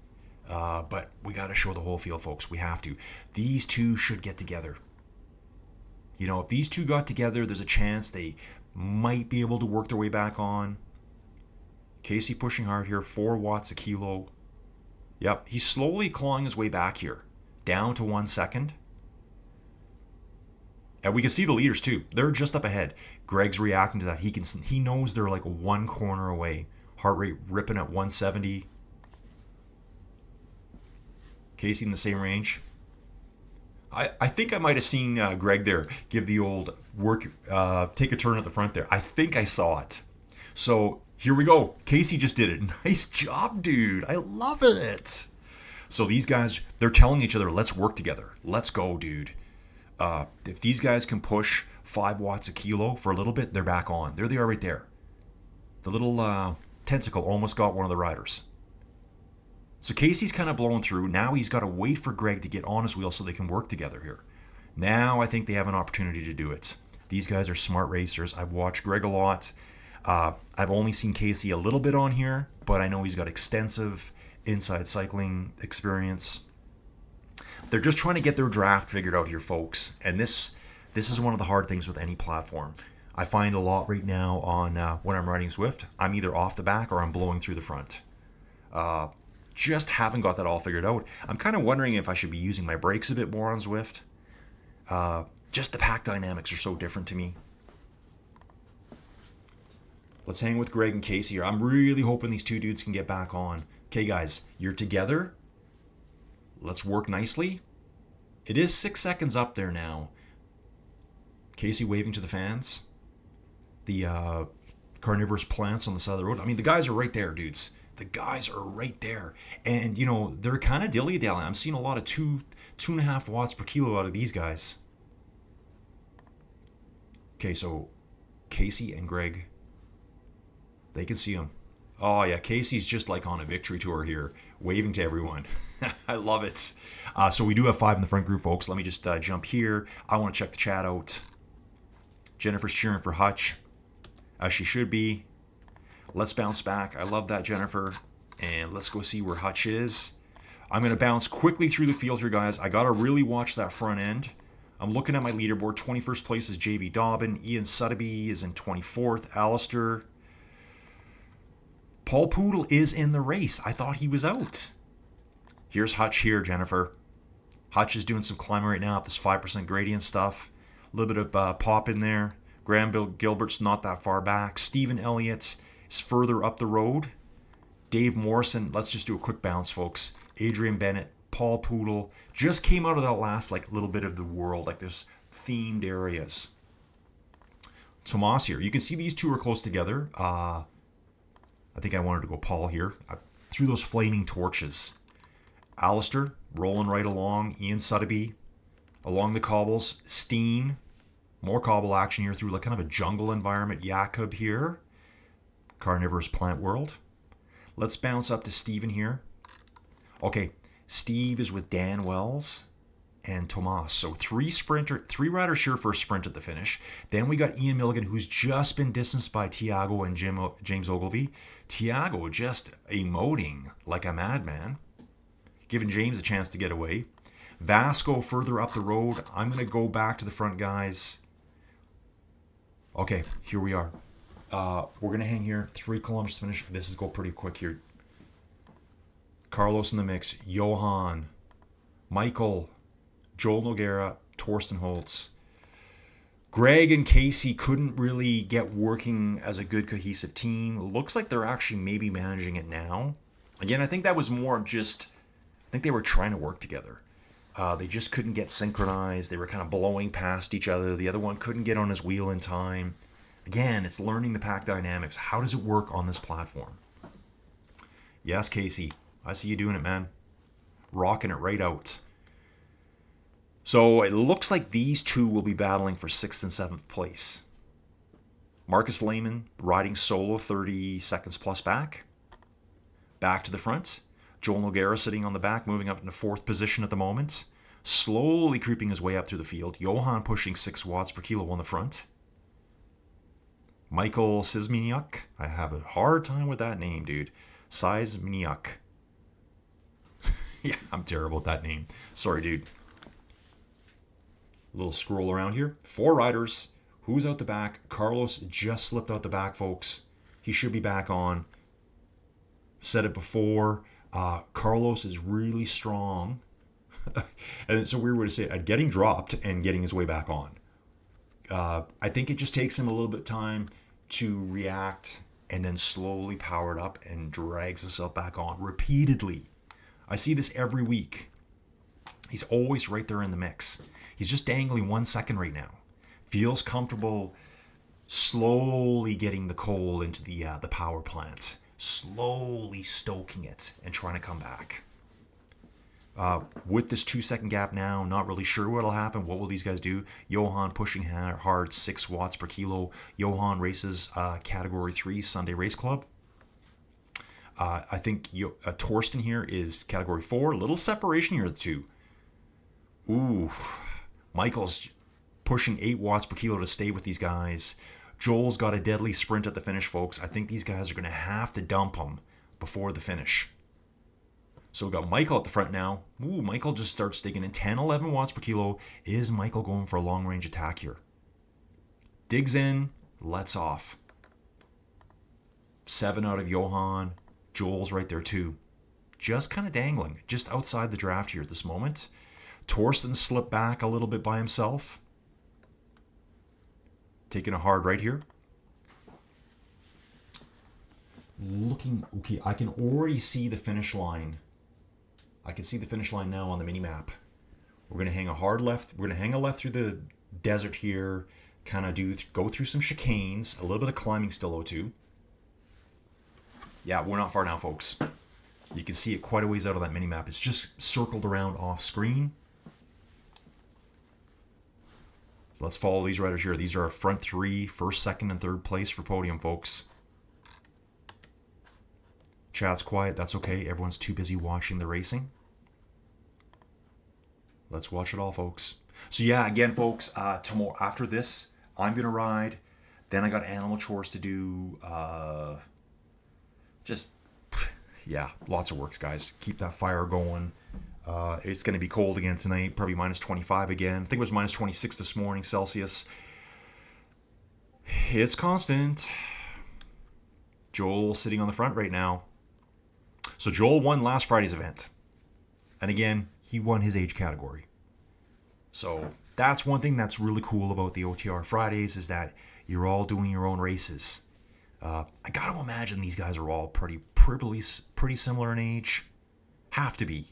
But we got to show the whole field, folks. We have to. These 2 should get together. You know, if these 2 got together, there's a chance they might be able to work their way back on. Casey pushing hard here, 4 watts a kilo. Yep, he's slowly clawing his way back here. Down to 1 second. And we can see the leaders too. They're just up ahead. Greg's reacting to that. He knows they're like 1 corner away. Heart rate ripping at 170. Casey in the same range. I think I might have seen Greg there give the old take a turn at the front there. I think I saw it. So here we go. Casey just did it. Nice job, dude. I love it. So these guys, they're telling each other, let's work together. Let's go, dude. If these guys can push 5 watts a kilo for a little bit, they're back on. There they are right there. The little tentacle almost got one of the riders. So Casey's kind of blowing through. Now he's got to wait for Greg to get on his wheel so they can work together here. Now I think they have an opportunity to do it. These guys are smart racers. I've watched Greg a lot. I've only seen Casey a little bit on here, but I know he's got extensive inside cycling experience. They're just trying to get their draft figured out here, folks. And this this is one of the hard things with any platform. I find a lot right now on when I'm riding Zwift, I'm either off the back or I'm blowing through the front. Just haven't got that all figured out. I'm kind of wondering if I should be using my brakes a bit more on Zwift. Just the pack dynamics are so different to me. Let's hang with Greg and Casey here. I'm really hoping these two dudes can get back on. Okay, guys, you're together. Let's work nicely. It is 6 seconds up there now. Casey waving to the fans. The carnivorous plants on the side of the road. I mean, the guys are right there, dudes. The guys are right there. And, you know, they're kind of dilly-dallying. I'm seeing a lot of 2.5 watts per kilo out of these guys. Okay, so Casey and Greg, they can see him. Oh, yeah, Casey's just like on a victory tour here, waving to everyone. I love it. So we do have 5 in the front group, folks. Let me just jump here. I want to check the chat out. Jennifer's cheering for Hutch, as she should be. Let's bounce back. I love that, Jennifer. And let's go see where Hutch is. I'm going to bounce quickly through the field here, guys. I got to really watch that front end. I'm looking at my leaderboard. 21st place is JV Dobbin. Ian Sutterby is in 24th. Alistair. Paul Poodle is in the race. I thought he was out. Here's Hutch here, Jennifer. Hutch is doing some climbing right now up this 5% gradient stuff. A little bit of pop in there. Graham Gilbert's not that far back. Stephen Elliott is further up the road. Dave Morrison, let's just do a quick bounce, folks. Adrian Bennett, Paul Poodle, just came out of that last like little bit of the world, like this themed areas. Tomas here. You can see these two are close together. I think I wanted to go Paul here. I threw those flaming torches. Alistair rolling right along. Ian Sutterby along the cobbles. Steen, more cobble action here through like kind of a jungle environment. Jakob here. Carnivorous plant world. Let's bounce up to Steven here. Okay, Steve is with Dan Wells and Tomas. So three riders here for a sprint at the finish. Then we got Ian Milligan, who's just been distanced by Tiago and James Ogilvy. Tiago just emoting like a madman, giving James a chance to get away. Vasco further up the road. I'm going to go back to the front, guys. Okay, here we are. We're going to hang here. 3 kilometers to finish. This is go pretty quick here. Carlos in the mix. Johan. Michael. Joel Noguera. Torsten Holtz. Greg and Casey couldn't really get working as a good cohesive team. Looks like they're actually maybe managing it now. Again, I think that was more just... I think they were trying to work together. They just couldn't get synchronized. They were kind of blowing past each other. The other one couldn't get on his wheel in time. Again, it's learning the pack dynamics. How does it work on this platform? Yes, Casey. I see you doing it, man. Rocking it right out. So it looks like these two will be battling for 6th and 7th place. Marcus Lehman riding solo 30 seconds plus back. Back to the front. Joel Noguera sitting on the back, moving up into 4th position at the moment. Slowly creeping his way up through the field. Johan pushing 6 watts per kilo on the front. Michael Sizminiuk. I have a hard time with that name, dude. Sizminiuk. Yeah, I'm terrible at that name. Sorry, dude. A little scroll around here. 4 riders. Who's out the back? Carlos just slipped out the back, folks. He should be back on. Said it before. Carlos is really strong. And it's a weird way to say it. At getting dropped and getting his way back on. I think it just takes him a little bit of time to react and then slowly power it up and drags himself back on repeatedly. I see this every week. He's always right there in the mix. He's just dangling 1 second right now. Feels comfortable slowly getting the coal into the power plant. Slowly stoking it and trying to come back. With this 2-second gap now, not really sure what'll happen. What will these guys do? Johan pushing hard, 6 watts per kilo. Johan races Category 3 Sunday Race Club. I think Torsten here is Category 4. Little separation here, the two. Ooh. Michael's pushing 8 watts per kilo to stay with these guys. Joel's got a deadly sprint at the finish, folks. I think these guys are going to have to dump him before the finish. So we got Michael at the front now. Ooh, Michael just starts digging in 10, 11 watts per kilo. Is Michael going for a long range attack here? Digs in, lets off. 7 out of Johan. Joel's right there too. Just kind of dangling, just outside the draft here at this moment. Torsten slipped back a little bit by himself. Taking a hard right here. Looking, okay, I can already see the finish line. I can see the finish line now on the mini map. We're going to hang a hard left. We're going to hang a left through the desert here. Kind of go through some chicanes. A little bit of climbing still, O2. Yeah, we're not far now, folks. You can see it quite a ways out of that mini map. It's just circled around off screen. So let's follow these riders here. These are our front three, first, second, and third place for podium, folks. Chat's quiet. That's okay. Everyone's too busy watching the racing. Let's watch it all, folks. So yeah, again, folks, tomorrow after this, I'm going to ride. Then I got animal chores to do. Yeah, lots of works, guys. Keep that fire going. It's going to be cold again tonight, probably minus 25 again. I think it was minus 26 this morning, Celsius. It's constant. Joel sitting on the front right now. So Joel won last Friday's event. And again, he won his age category. So that's one thing that's really cool about the OTR Fridays is that you're all doing your own races. I got to imagine these guys are all pretty similar in age. Have to be.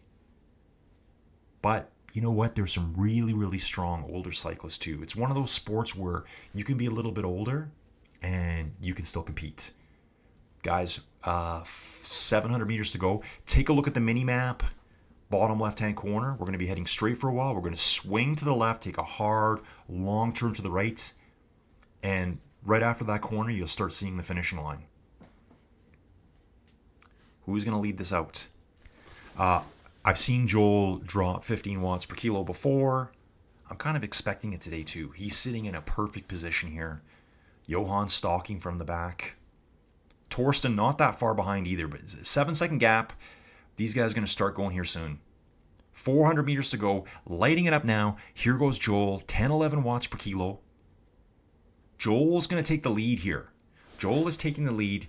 But you know what? There's some really, really strong older cyclists too. It's one of those sports where you can be a little bit older and you can still compete. Guys, 700 meters to go. Take a look at the mini map. Bottom left-hand corner. We're going to be heading straight for a while. We're going to swing to the left, take a hard, long turn to the right. And right after that corner, you'll start seeing the finishing line. Who's going to lead this out? I've seen Joel drop 15 watts per kilo before. I'm kind of expecting it today too. He's sitting in a perfect position here. Johan stalking from the back. Torsten not that far behind either, but 7-second gap. These guys are going to start going here soon. 400 meters to go. Lighting it up now. Here goes Joel. 10, 11 watts per kilo. Joel's going to take the lead here. Joel is taking the lead.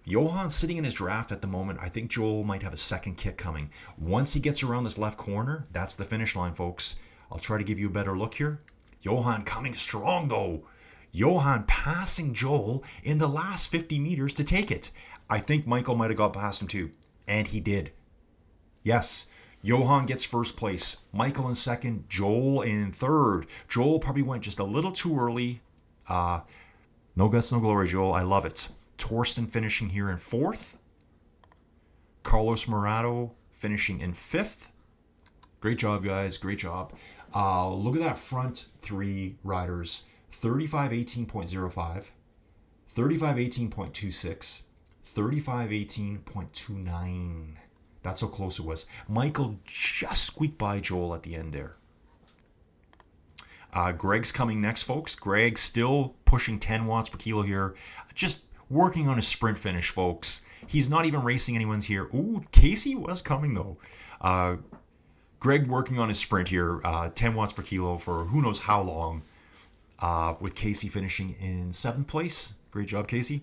Johan's sitting in his draft at the moment. I think Joel might have a second kick coming. Once he gets around this left corner, that's the finish line, folks. I'll try to give you a better look here. Johan coming strong, though. Johan passing Joel in the last 50 meters to take it. I think Michael might have got past him, too. And he did. Yes, Johan gets first place. Michael in second. Joel in third. Joel probably went just a little too early. No guts, no glory, Joel. I love it. Torsten finishing here in fourth. Carlos Morado finishing in fifth. Great job, guys. Great job. Look at that front three riders. 35:18.05, 35:18.26, 35:18.29. That's how close it was. Michael just squeaked by Joel at the end there. Greg's coming next, folks. Greg still pushing 10 watts per kilo here. Just working on his sprint finish, folks. He's not even racing anyone's here. Ooh, Casey was coming, though. Greg working on his sprint here. 10 watts per kilo for who knows how long. With Casey finishing in 7th place. Great job, Casey.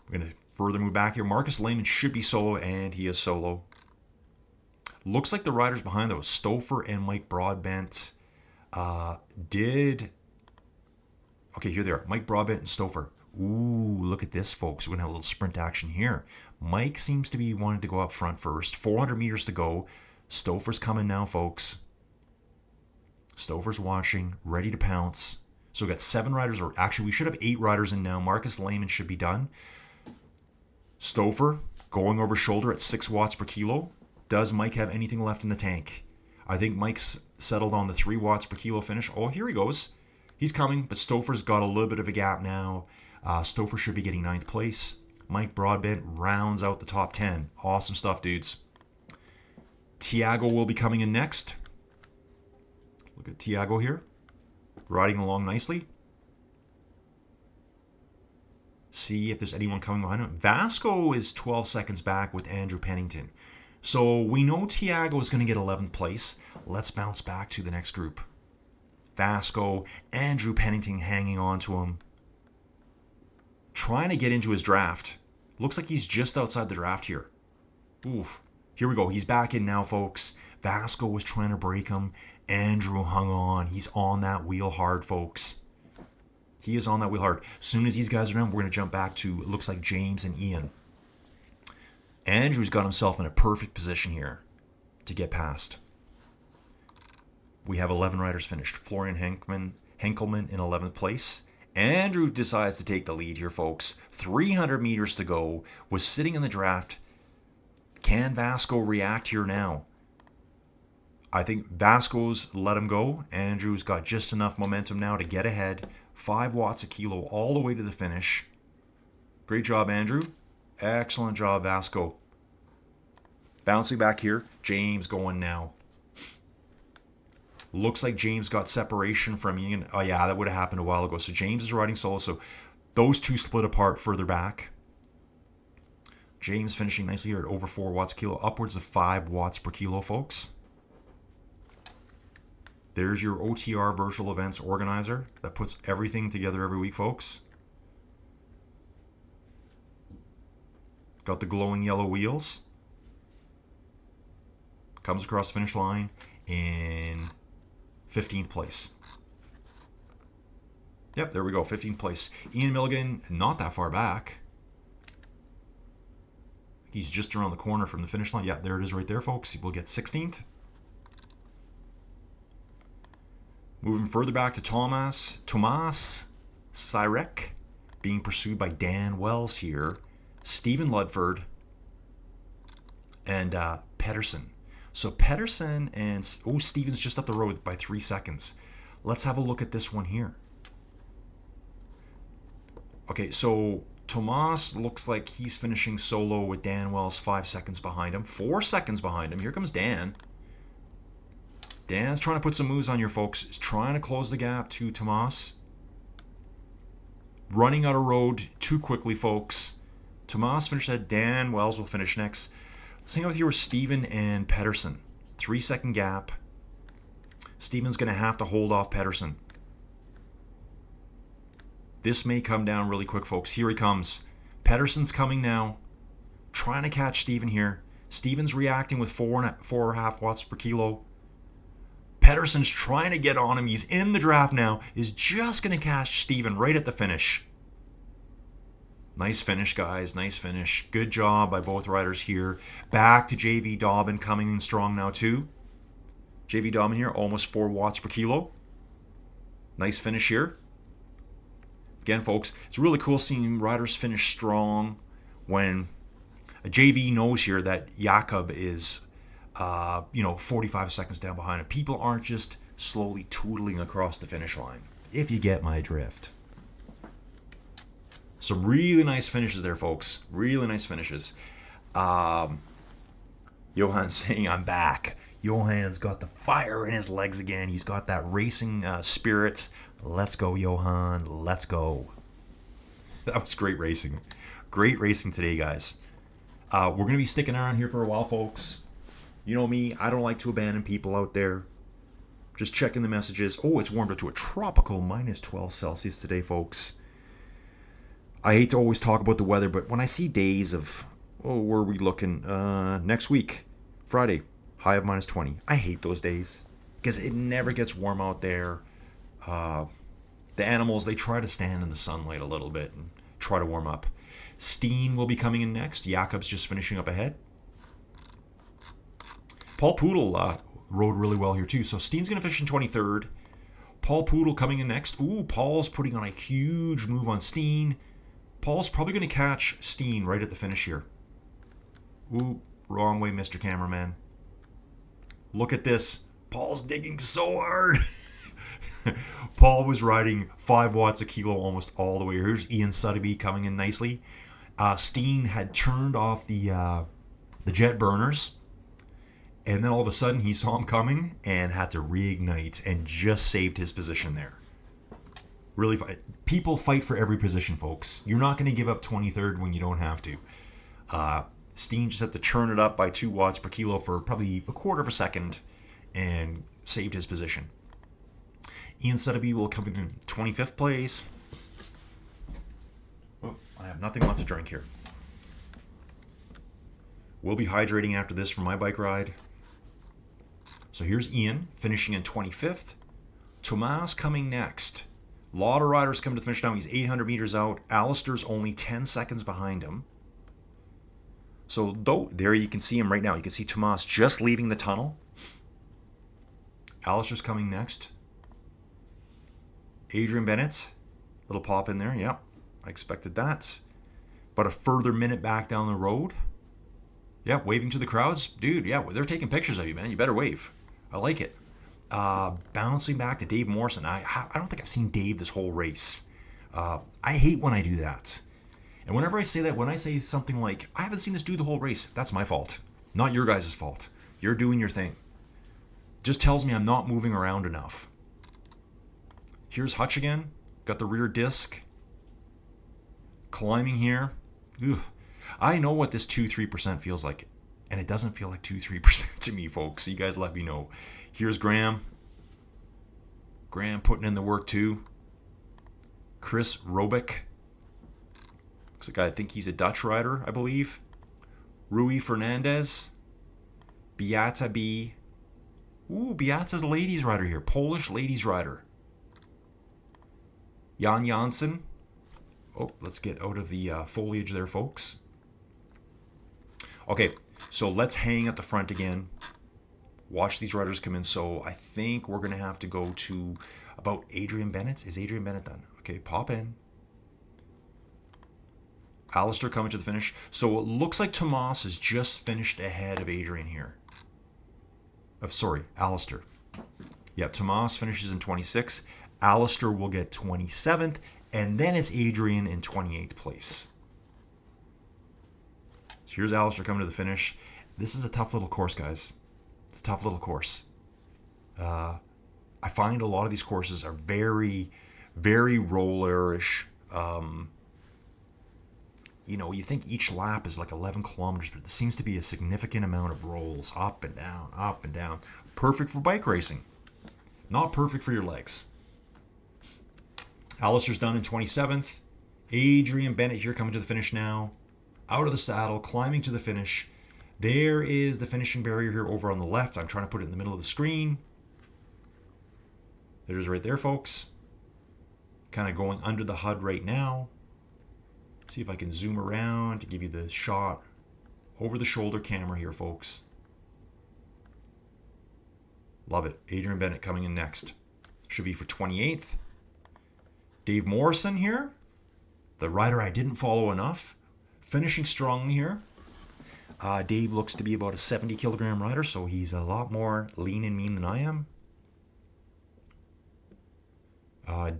We're going to further move back here. Marcus Lehman should be solo, and he is solo. Looks like the riders behind those, Stouffer and Mike Broadbent, Okay, here they are. Mike Broadbent and Stouffer. Ooh, look at this, folks. We're going to have a little sprint action here. Mike seems to be wanting to go up front first. 400 meters to go. Stouffer's coming now, folks. Stouffer's watching, ready to pounce. So we've got 7 riders, or actually we should have 8 riders in now. Marcus Lehman should be done. Stouffer going over shoulder at 6 watts per kilo. Does Mike have anything left in the tank? I think Mike's settled on the 3 watts per kilo finish. Oh, here he goes. He's coming, but Stouffer's got a little bit of a gap now. Stouffer should be getting 9th place. Mike Broadbent rounds out the top 10. Awesome stuff, dudes. Tiago will be coming in next. Look at Tiago here. Riding along nicely. See if there's anyone coming behind him. Vasco is 12 seconds back with Andrew Pennington. So we know Tiago is going to get 11th place. Let's bounce back to the next group. Vasco, Andrew Pennington hanging on to him. Trying to get into his draft. Looks like he's just outside the draft here. Oof. Here we go. He's back in now, folks. Vasco was trying to break him. Andrew hung on. He's on that wheel hard, folks. He is on that wheel hard. As soon as these guys are done, we're going to jump back to, it looks like, James and Ian. Andrew's got himself in a perfect position here to get past. We have 11 riders finished. Florian Henkelman in 11th place. Andrew decides to take the lead here, folks. 300 meters to go. Was sitting in the draft. Can Vasco react here now? I think Vasco's let him go. Andrew's got just enough momentum now to get ahead. 5 watts a kilo all the way to the finish. Great job, Andrew. Excellent job, Vasco. Bouncing back here. James going now. Looks like James got separation from Ian. Oh, yeah, that would have happened a while ago. So James is riding solo. So those two split apart further back. James finishing nicely here at over 4 watts a kilo. Upwards of 5 watts per kilo, folks. There's your OTR Virtual Events organizer that puts everything together every week, folks. Got the glowing yellow wheels. Comes across the finish line in 15th place. Yep, there we go, 15th place. Ian Milligan, not that far back. He's just around the corner from the finish line. Yeah, there it is right there, folks. He will get 16th. Moving further back to Tomas Sirek, being pursued by Dan Wells here. Stephen Ludford and Pedersen. So Pedersen and Stephen's just up the road by 3 seconds. Let's have a look at this one here. Okay, so Tomas looks like he's finishing solo with Dan Wells 5 seconds behind him. 4 seconds behind him. Here comes Dan. Dan's trying to put some moves on your folks. He's trying to close the gap to Tomas. Running out of road too quickly, folks. Tomas finished that. Dan Wells will finish next. Let's hang out here with Steven and Pedersen. 3 second gap. Steven's going to have to hold off Pedersen. This may come down really quick, folks. Here he comes. Pedersen's coming now. Trying to catch Steven here. Steven's reacting with 4.5 watts per kilo. Pedersen's trying to get on him. He's in the draft now. Is just going to catch Steven right at the finish. Nice finish, guys. Nice finish. Good job by both riders here. Back to JV Dobbin coming in strong now too. JV Dobbin here, almost 4 watts per kilo. Nice finish here. Again, folks, it's really cool seeing riders finish strong when a JV knows here that Jakob is 45 seconds down behind him. People aren't just slowly tootling across the finish line, if you get my drift. Some really nice finishes there, folks. Really nice finishes. Johan's saying, I'm back. Johan's got the fire in his legs again. He's got that racing spirit. Let's go, Johan. Let's go. That was great racing. Great racing today, guys. We're going to be sticking around here for a while, folks. You know me, I don't like to abandon people out there. Just checking the messages. Oh, it's warmed up to a tropical minus 12 Celsius today, folks. I hate to always talk about the weather, but when I see days of, where are we looking? Next week, Friday, high of minus 20. I hate those days because it never gets warm out there. The animals, they try to stand in the sunlight a little bit and try to warm up. Steen will be coming in next. Jakob's just finishing up ahead. Paul Poodle rode really well here too. So Steen's going to finish in 23rd. Paul Poodle coming in next. Ooh, Paul's putting on a huge move on Steen. Paul's probably going to catch Steen right at the finish here. Ooh, wrong way, Mr. Cameraman. Look at this. Paul's digging so hard. Paul was riding 5 watts a kilo almost all the way. Here's Ian Sutterby coming in nicely. Steen had turned off the jet burners. And then all of a sudden he saw him coming and had to reignite and just saved his position there. Really fight. People fight for every position, folks. You're not going to give up 23rd when you don't have to. Steen just had to turn it up by 2 watts per kilo for probably a quarter of a second and saved his position. Ian Sotheby will come in 25th place. Oh, I have nothing left to drink here. We'll be hydrating after this for my bike ride. So here's Ian finishing in 25th. Tomas coming next. A lot of riders coming to the finish now. He's 800 meters out. Alistair's only 10 seconds behind him. So there you can see him right now. You can see Tomas just leaving the tunnel. Alistair's coming next. Adrian Bennett. Little pop in there. Yep, I expected that. But a further minute back down the road. Yeah, waving to the crowds. Dude, yeah, they're taking pictures of you, man. You better wave. I like it. Bouncing back to Dave Morrison. I don't think I've seen Dave this whole race. I hate when I do that. And whenever I say that, when I say something like, I haven't seen this dude the whole race, that's my fault. Not your guys' fault. You're doing your thing. Just tells me I'm not moving around enough. Here's Hutch again. Got the rear disc. Climbing here. Ugh. I know what this 2-3% feels like. And it doesn't feel like 2-3% to me, folks. You guys let me know. Here's Graham. Graham putting in the work too. Chris Robick. Looks like I think he's a Dutch rider, I believe. Rui Fernandez. Beata B. Ooh, Beata's a ladies rider here. Polish ladies rider. Jan Janssen. Oh, let's get out of the foliage there, folks. Okay, so let's hang at the front again. Watch these riders come in. So I think we're going to have to go to about Adrian Bennett. Is Adrian Bennett done? Okay, pop in. Alistair coming to the finish. So it looks like Tomas has just finished ahead of Adrian here. Alistair. Yeah, Tomas finishes in 26th. Alistair will get 27th. And then it's Adrian in 28th place. So here's Alistair coming to the finish. This is a tough little course, guys. It's a tough little course. I find a lot of these courses are very, very rollerish. You think each lap is like 11 kilometers, but there seems to be a significant amount of rolls up and down, up and down. Perfect for bike racing. Not perfect for your legs. Alistair's done in 27th. Adrian Bennett here coming to the finish now. Out of the saddle, climbing to the finish. There is the finishing barrier here over on the left. I'm trying to put it in the middle of the screen. It is right there, folks. Kind of going under the HUD right now. See if I can zoom around to give you the shot over the shoulder camera here, folks. Love it. Adrian Bennett coming in next. Should be for 28th. Dave Morrison here. The rider I didn't follow enough. Finishing strong here. Dave looks to be about a 70 kilogram rider, so he's a lot more lean and mean than I am.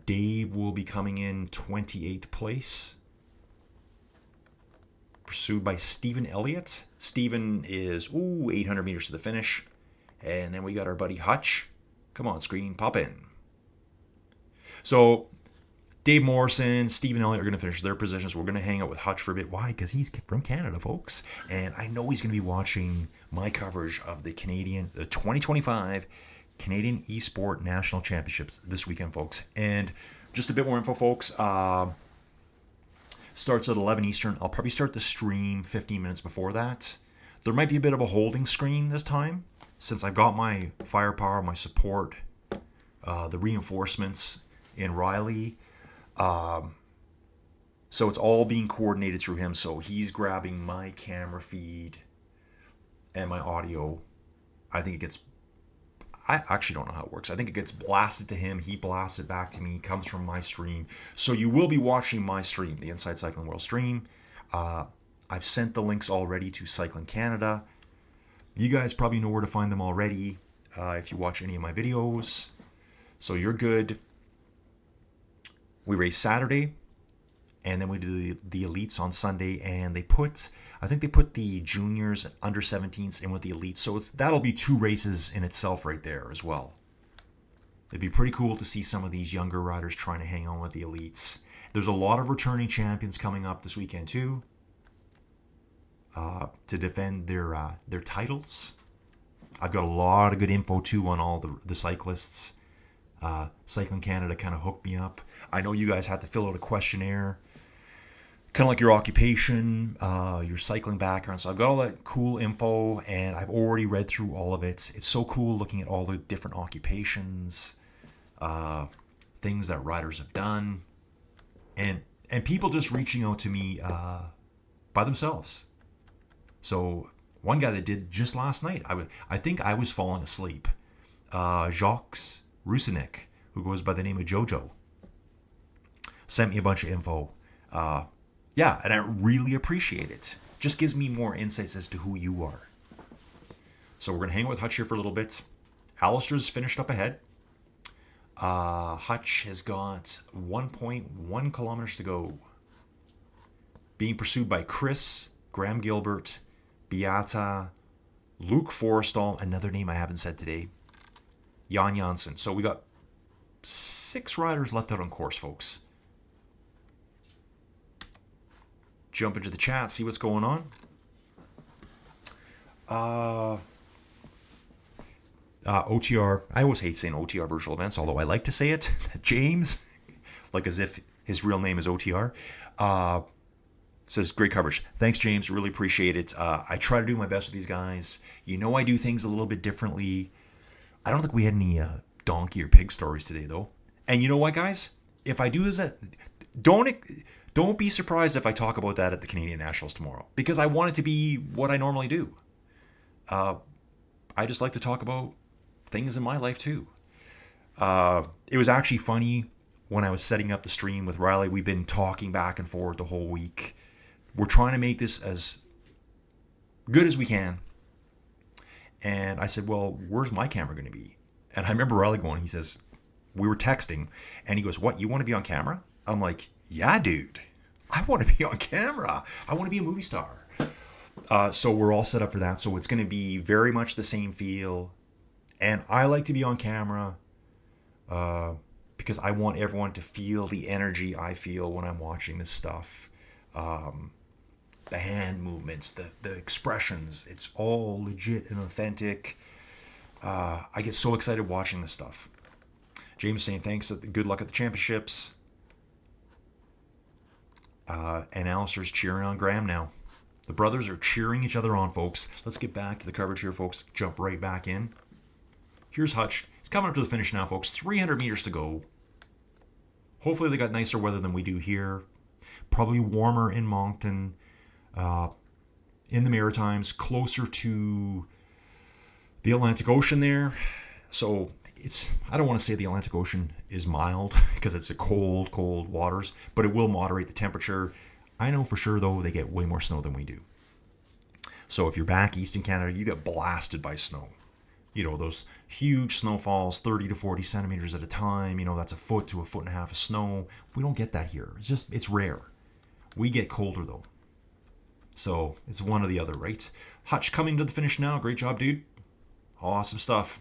Dave will be coming in 28th place. Pursued by Stephen Elliott. Stephen is 800 meters to the finish. And then we got our buddy Hutch. Come on, screen, pop in. So Dave Morrison, Stephen Elliott are going to finish their positions. We're going to hang out with Hutch for a bit. Why? Because he's from Canada, folks. And I know he's going to be watching my coverage of the 2025 Canadian Esport National Championships this weekend, folks. And just a bit more info, folks. Starts at 11 Eastern. I'll probably start the stream 15 minutes before that. There might be a bit of a holding screen this time, since I've got my firepower, my support, the reinforcements in Riley. So it's all being coordinated through him. So he's grabbing my camera feed and my audio. I actually don't know how it works. I think it gets blasted to him. He blasts it back to me. Comes from my stream. So you will be watching my stream, the Inside Cycling World stream. I've sent the links already to Cycling Canada. You guys probably know where to find them already if you watch any of my videos. So you're good. We race Saturday, and then we do the elites on Sunday, and I think they put the juniors under 17s in with the elites, so that'll be 2 races in itself right there as well. It'd be pretty cool to see some of these younger riders trying to hang on with the elites. There's a lot of returning champions coming up this weekend too, to defend their titles. I've got a lot of good info too on all the cyclists. Cycling Canada kind of hooked me up. I know you guys had to fill out a questionnaire, kind of like your occupation, your cycling background. So I've got all that cool info, and I've already read through all of it. It's so cool looking at all the different occupations, things that riders have done, and people just reaching out to me by themselves. So one guy that did just last night, I think I was falling asleep. Jacques Rusinek, who goes by the name of Jojo, sent me a bunch of info. Yeah, and I really appreciate it. Just gives me more insights as to who you are. So we're going to hang out with Hutch here for a little bit. Alistair's finished up ahead. Hutch has got 1.1 kilometers to go. Being pursued by Chris, Graham Gilbert, Beata, Luke Forstall, another name I haven't said today, Jan Janssen. So we got 6 riders left out on course, folks. Jump into the chat, see what's going on. OTR, I always hate saying OTR Virtual Events, although I like to say it. James, like as if his real name is OTR, says, great coverage. Thanks, James. Really appreciate it. I try to do my best with these guys. You know I do things a little bit differently. I don't think we had any donkey or pig stories today, though. And you know what, guys? If I do this, don't be surprised if I talk about that at the Canadian Nationals tomorrow, because I want it to be what I normally do. I just like to talk about things in my life too. It was actually funny when I was setting up the stream with Riley. We've been talking back and forth the whole week. We're trying to make this as good as we can. And I said, well, where's my camera going to be? And I remember Riley going, he says, we were texting, and he goes, what, you want to be on camera? I'm like, yeah, dude, I want to be on camera. I want to be a movie star. So we're all set up for that. So it's going to be very much the same feel. And I like to be on camera because I want everyone to feel the energy I feel when I'm watching this stuff. The hand movements, the expressions, it's all legit and authentic. I get so excited watching this stuff. James saying thanks, good luck at the championships. And Alistair's cheering on Graham now. The brothers are cheering each other on, folks. Let's get back to the coverage here, folks. Jump right back in. Here's Hutch. He's coming up to the finish now, folks. 300 meters to go. Hopefully they got nicer weather than we do here. Probably warmer in Moncton, in the Maritimes, closer to the Atlantic Ocean there. So I don't want to say the Atlantic Ocean is mild because it's a cold waters, but it will moderate the temperature. I know for sure, though, they get way more snow than we do. So if you're back east in Canada, you get blasted by snow. You know, those huge snowfalls, 30 to 40 centimeters at a time. You know, that's a foot to a foot and a half of snow. We don't get that here. It's rare. We get colder, though. So it's one or the other, right? Hutch coming to the finish now. Great job, dude. Awesome stuff.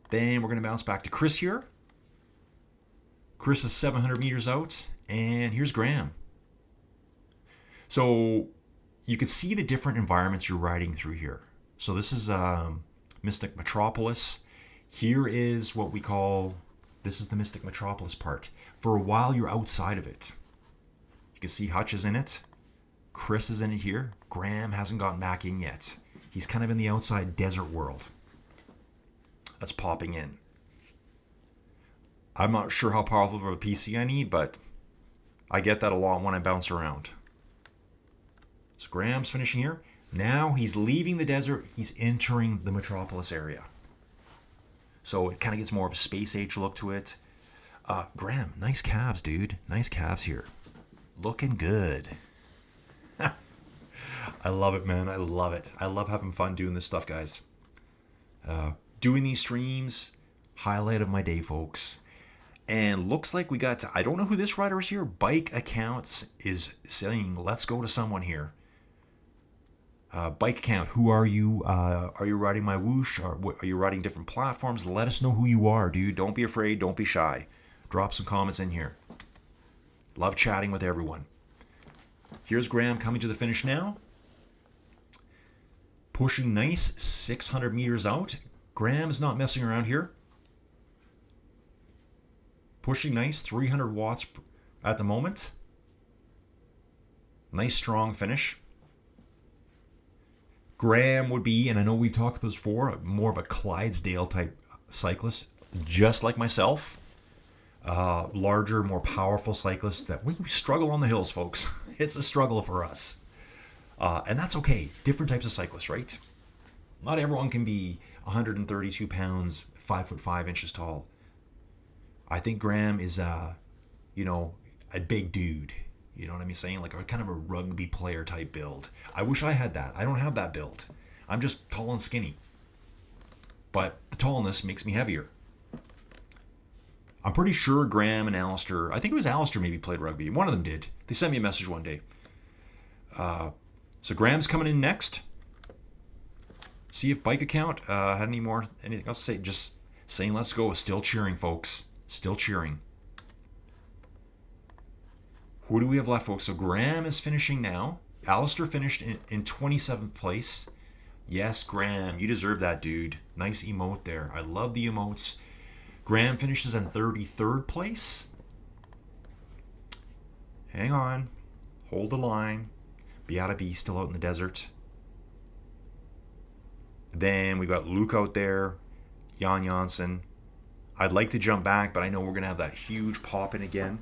Then we're going to bounce back to Chris here. Chris is 700 meters out. And here's Graham. So you can see the different environments you're riding through here. So this is Mystic Metropolis. Here is what we call, this is the Mystic Metropolis part. For a while, you're outside of it. You can see Hutch is in it. Chris is in it here. Graham hasn't gotten back in yet. He's kind of in the outside desert world. That's popping in. I'm not sure how powerful of a PC I need, but I get that a lot when I bounce around. So Graham's finishing here. Now he's leaving the desert. He's entering the metropolis area. So it kind of gets more of a space age look to it. Graham, nice calves, dude. Nice calves here. Looking good. I love it, man. I love it. I love having fun doing this stuff, guys. Doing these streams, highlight of my day, folks. And looks like we got, I don't know who this rider is here. Bike Accounts is saying, let's go to someone here. Bike account, who are you? Are you riding MyWhoosh? Are you riding different platforms? Let us know who you are, dude. Don't be afraid. Don't be shy. Drop some comments in here. Love chatting with everyone. Here's Graham coming to the finish now. Pushing nice, 600 meters out. Graham's not messing around here. Pushing nice, 300 watts at the moment. Nice strong finish. Graham would be, and I know we've talked about this before, more of a Clydesdale type cyclist, just like myself. Larger, more powerful cyclist that we struggle on the hills, folks. It's a struggle for us. And that's okay. Different types of cyclists, right? Not everyone can be 132 pounds, 5'5" tall. I think Graham is, a big dude. You know what I'm saying? Like a kind of a rugby player type build. I wish I had that. I don't have that build. I'm just tall and skinny. But the tallness makes me heavier. I'm pretty sure Graham and Alistair, I think it was Alistair maybe played rugby. One of them did. They sent me a message one day. So Graham's coming in next. See if bike account had anything else to say. Just saying let's go. Still cheering, folks. Still cheering. Who do we have left, folks? So Graham is finishing now. Alistair finished in 27th place. Yes, Graham, you deserve that, dude. Nice emote there. I love the emotes. Graham finishes in 33rd place. Hang on. Hold the line. Beata B still out in the desert. Then we got Luke out there. Jan Janssen. I'd like to jump back, but I know we're going to have that huge pop in again.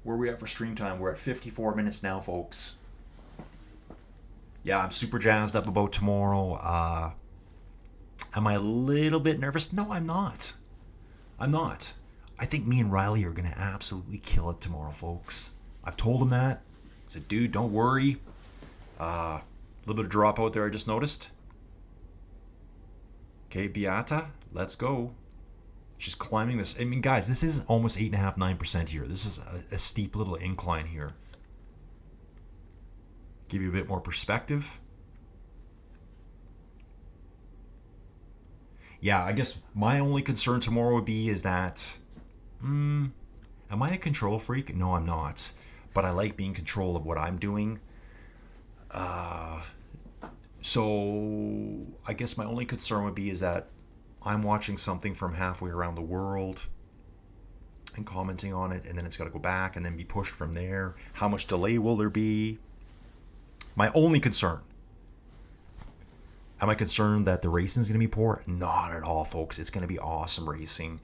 Where are we at for stream time? We're at 54 minutes now, folks. Yeah, I'm super jazzed up about tomorrow. Am I a little bit nervous? No, I'm not. I think me and Riley are going to absolutely kill it tomorrow, folks. I've told him that. I said, dude, don't worry. A little bit of drop out there I just noticed. Okay, Beata, let's go. She's climbing this. I mean, guys, this is almost 8.5%, 9% here. This is a steep little incline here. Give you a bit more perspective. Yeah, I guess my only concern tomorrow would be is that, am I a control freak? No, I'm not. But I like being in control of what I'm doing. So I guess my only concern would be is that I'm watching something from halfway around the world and commenting on it, and then it's got to go back and then be pushed from there. How much delay will there be? My only concern. Am I concerned that the racing is going to be poor? Not at all, folks. It's going to be awesome racing.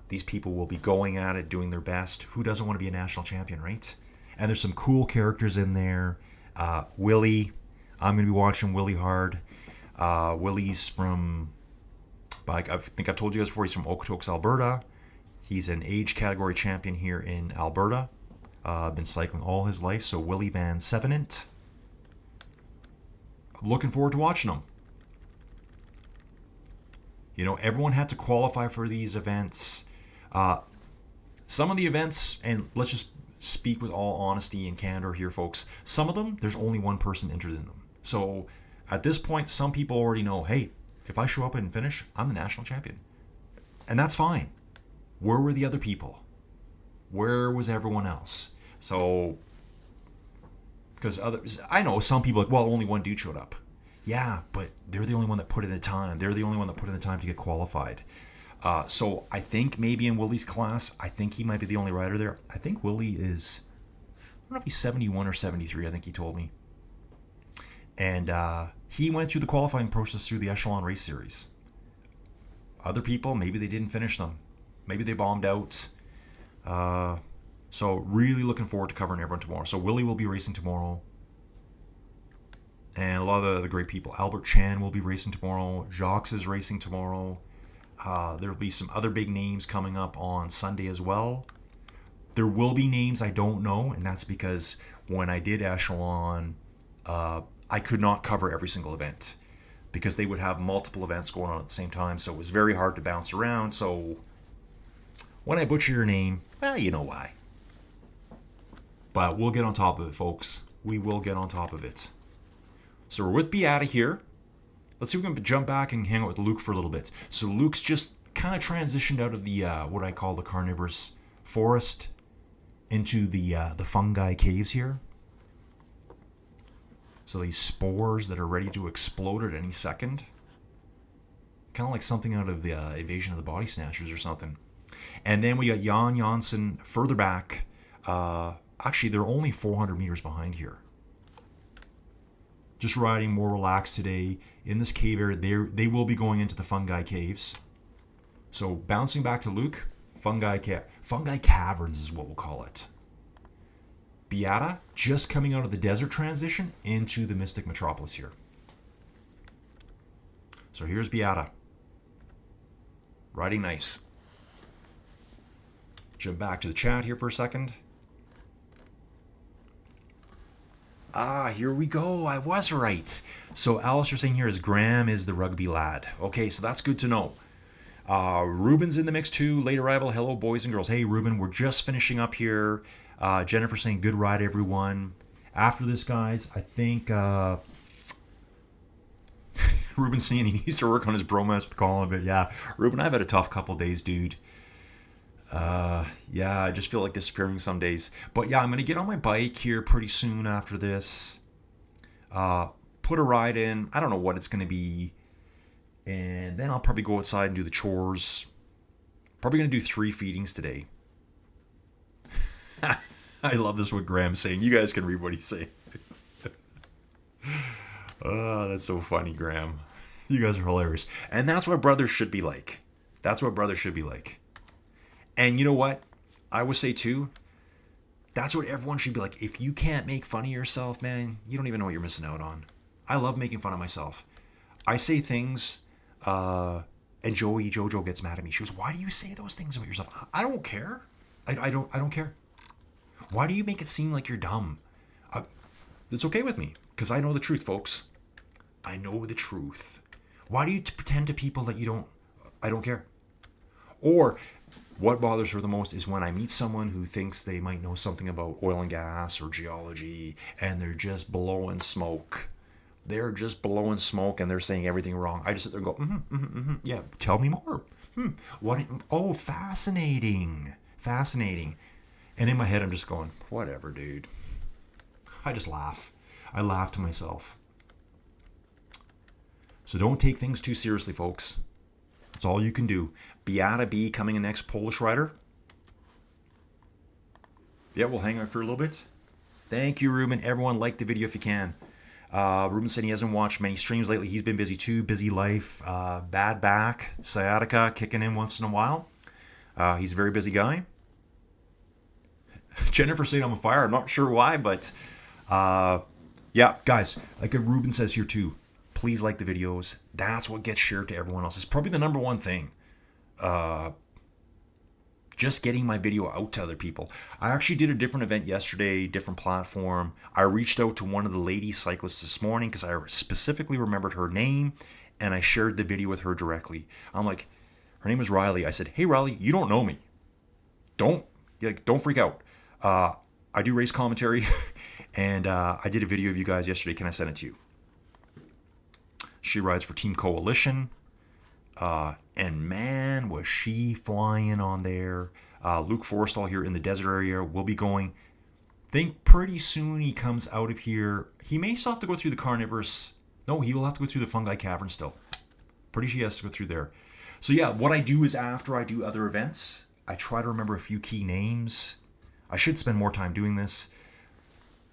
These people will be going at it, doing their best. Who doesn't want to be a national champion, right? And there's some cool characters in there. Willie. I'm going to be watching Willie hard. Willie's from... I think I've told you guys before, he's from Okotoks, Alberta. He's an age category champion here in Alberta. Been cycling all his life. So Willie Van Sevenant. I'm looking forward to watching him. You know, everyone had to qualify for these events. Some of the events, and let's just speak with all honesty and candor here, folks. Some of them, there's only one person entered in them. So at this point, some people already know, hey, if I show up and finish, I'm the national champion. And that's fine. Where were the other people? Where was everyone else? So, because I know some people are like, well, only one dude showed up. Yeah, but they're the only one that put in the time. They're the only one that put in the time to get qualified. So I think maybe in Willie's class, I think he might be the only rider there. I think Willie is, I don't know if he's 71 or 73, I think he told me. And he went through the qualifying process through the Echelon Race Series. Other people, maybe they didn't finish them. Maybe they bombed out. So really looking forward to covering everyone tomorrow. So Willie will be racing tomorrow. And a lot of the great people. Albert Chan will be racing tomorrow. Jacques is racing tomorrow. There will be some other big names coming up on Sunday as well. There will be names I don't know, and that's because when I did Echelon, I could not cover every single event because they would have multiple events going on at the same time, so it was very hard to bounce around. So when I butcher your name, well, you know why. But we'll get on top of it, folks. We will get on top of it. So we're with Beata here. Let's see if we can jump back and hang out with Luke for a little bit. So Luke's just kind of transitioned out of the what I call the carnivorous forest into the fungi caves here. So these spores that are ready to explode at any second. Kind of like something out of the Invasion of the Body Snatchers or something. And then we got Jan Janssen further back. Actually, they're only 400 meters behind here. Just riding more relaxed today. In this cave area, they will be going into the fungi caves. So bouncing back to Luke, fungi caverns is what we'll call it. Beata just coming out of the desert transition into the Mystic Metropolis here. So here's Beata. Riding nice. Jump back to the chat here for a second. Here we go. I was right. So Alistair saying here is Graham is the rugby lad. Okay, so that's good to know. Ruben's in the mix too. Late arrival. Hello, boys and girls. Hey, Ruben, we're just finishing up here. Jennifer saying good ride, everyone. After this, guys, I think Ruben's saying he needs to work on his bromance with Colin a bit. Yeah, Ruben, I've had a tough couple days, dude. Yeah, I just feel like disappearing some days. But yeah, I'm going to get on my bike here pretty soon after this. Put a ride in. I don't know what it's going to be. And then I'll probably go outside and do the chores. Probably going to do 3 feedings today. I love this what Graham's saying. You guys can read what he's saying. Oh, that's so funny, Graham. You guys are hilarious. And that's what brothers should be like. That's what brothers should be like. And you know what? I would say too, that's what everyone should be like. If you can't make fun of yourself, man, you don't even know what you're missing out on. I love making fun of myself. I say things, and Jojo gets mad at me. She goes, "Why do you say those things about yourself?" I don't care. I don't care. Why do you make it seem like you're dumb? It's okay with me, because I know the truth, folks. I know the truth. Why do you pretend to people that you don't? I don't care. Or what bothers her the most is when I meet someone who thinks they might know something about oil and gas or geology, and they're just blowing smoke. They're just blowing smoke, and they're saying everything wrong. I just sit there and go, yeah, tell me more. What? Oh, fascinating. Fascinating. And in my head, I'm just going, whatever, dude. I just laugh. I laugh to myself. So don't take things too seriously, folks. That's all you can do. Beata B coming in next, Polish rider. Yeah, we'll hang out for a little bit. Thank you, Ruben. Everyone, like the video if you can. Ruben said he hasn't watched many streams lately. He's been busy too. Busy life. Bad back. Sciatica kicking in once in a while. He's a very busy guy. Jennifer saying I'm on fire. I'm not sure why, but yeah, guys, like Ruben says here too, please like the videos. That's what gets shared to everyone else. It's probably the number one thing. Just getting my video out to other people. I actually did a different event yesterday, different platform. I reached out to one of the lady cyclists this morning because I specifically remembered her name, and I shared the video with her directly. I'm like, her name is Riley. I said, hey Riley, you don't know me. Don't freak out. I do race commentary, and I did a video of you guys yesterday. Can I send it to you? She rides for Team Coalition. And man, was she flying on there. Luke Forstall here in the desert area will be going. Think pretty soon he comes out of here. He may still have to go through the carnivorous. No, he will have to go through the fungi cavern still. Pretty sure he has to go through there. So yeah, what I do is after I do other events, I try to remember a few key names. I should spend more time doing this.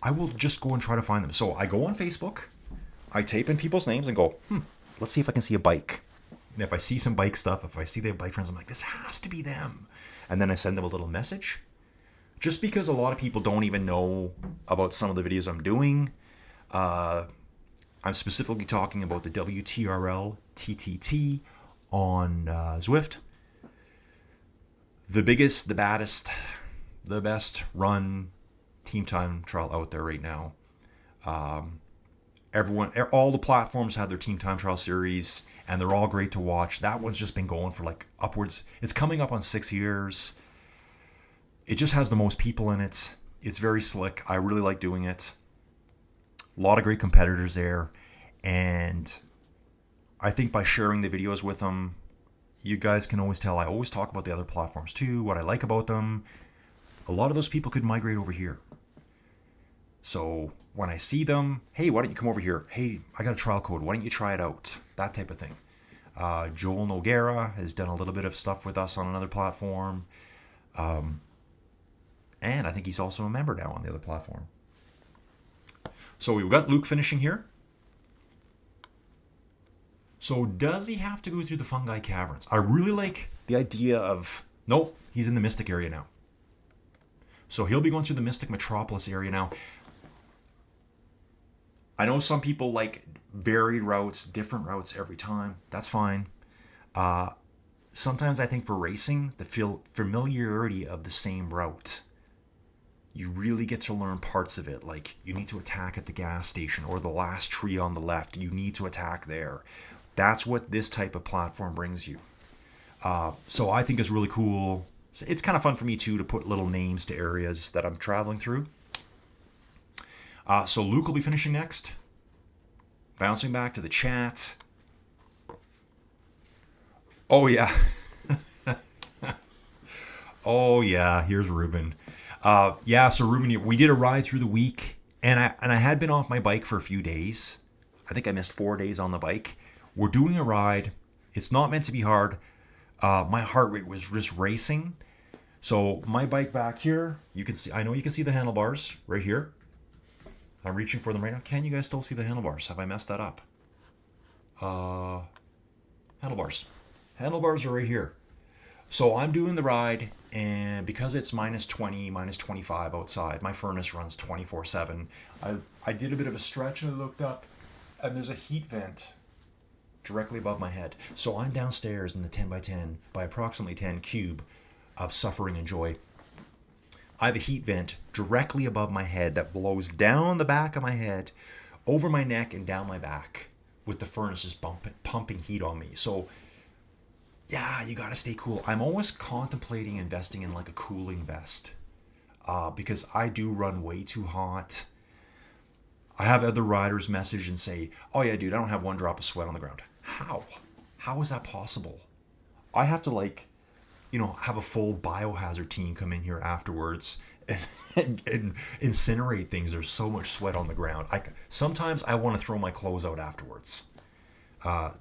I will just go and try to find them. So I go on Facebook. I type in people's names and go, let's see if I can see a bike. And if I see some bike stuff, if I see they have bike friends, I'm like, this has to be them. And then I send them a little message. Just because a lot of people don't even know about some of the videos I'm doing. I'm specifically talking about the WTRL TTT on Zwift. The biggest, the baddest, the best run team time trial out there right now. All the platforms have their team time trial series, and they're all great to watch. That one's just been going for like upwards. It's coming up on 6 years. It just has the most people in it. It's very slick. I really like doing it. A lot of great competitors there. And I think by sharing the videos with them, you guys can always tell I always talk about the other platforms too, what I like about them. A lot of those people could migrate over here. So when I see them, hey, why don't you come over here? Hey, I got a trial code. Why don't you try it out? That type of thing. Joel Noguera has done a little bit of stuff with us on another platform. And I think he's also a member now on the other platform. So we've got Luke finishing here. So does he have to go through the fungi caverns? I really like the idea of, nope, he's in the Mystic area now. So he'll be going through the Mystic Metropolis area now. I know some people like varied routes, different routes every time. That's fine. Sometimes I think for racing, the familiarity of the same route, you really get to learn parts of it. Like you need to attack at the gas station or the last tree on the left. You need to attack there. That's what this type of platform brings you. So I think it's really cool. It's kind of fun for me too to put little names to areas that I'm traveling through. So Luke will be finishing next. Bouncing back to the chat. Oh yeah. Oh yeah, here's Ruben. So Ruben, we did a ride through the week, and I had been off my bike for a few days. I think I missed 4 days on the bike. We're doing a ride. It's not meant to be hard. My heart rate was just racing. So my bike back here, you can see. I know you can see the handlebars right here. I'm reaching for them right now. Can you guys still see the handlebars? Have I messed that up? Handlebars. Handlebars are right here. So I'm doing the ride, and because it's minus 20, minus 25 outside, my furnace runs 24/7. I did a bit of a stretch and I looked up, and there's a heat vent directly above my head. So I'm downstairs in the 10 by 10 by approximately 10 cube of suffering and joy. I have a heat vent directly above my head that blows down the back of my head, over my neck, and down my back, with the furnaces pumping heat on me. So yeah, you gotta stay cool. I'm always contemplating investing in like a cooling vest, because I do run way too hot. I have other riders message and say, oh yeah, dude, I don't have one drop of sweat on the ground. How is that possible? I have to have a full biohazard team come in here afterwards and incinerate things. There's so much sweat on the ground. Sometimes I want to throw my clothes out afterwards.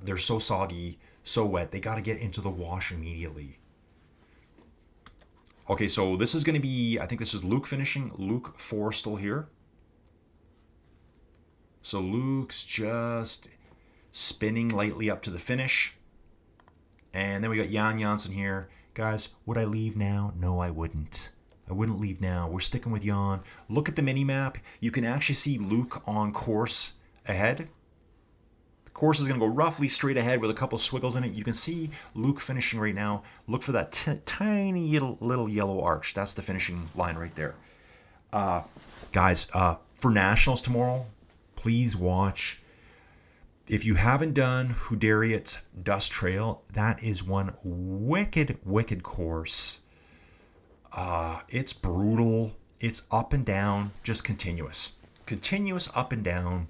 They're so soggy, so wet. They got to get into the wash immediately. Okay, so this is going to be, I think this is Luke finishing. Luke 4 still here. So Luke's just spinning lightly up to the finish. And then we got Jan Janssen here. Guys, would I leave now? No, I wouldn't. I wouldn't leave now. We're sticking with Jan. Look at the mini map. You can actually see Luke on course ahead. The course is going to go roughly straight ahead with a couple swiggles in it. You can see Luke finishing right now. Look for that tiny little yellow arch. That's the finishing line right there. Guys, for Nationals tomorrow, please watch. If you haven't done Hudariot Dust Trail, that is one wicked course. It's brutal. It's up and down, just continuous. Continuous up and down.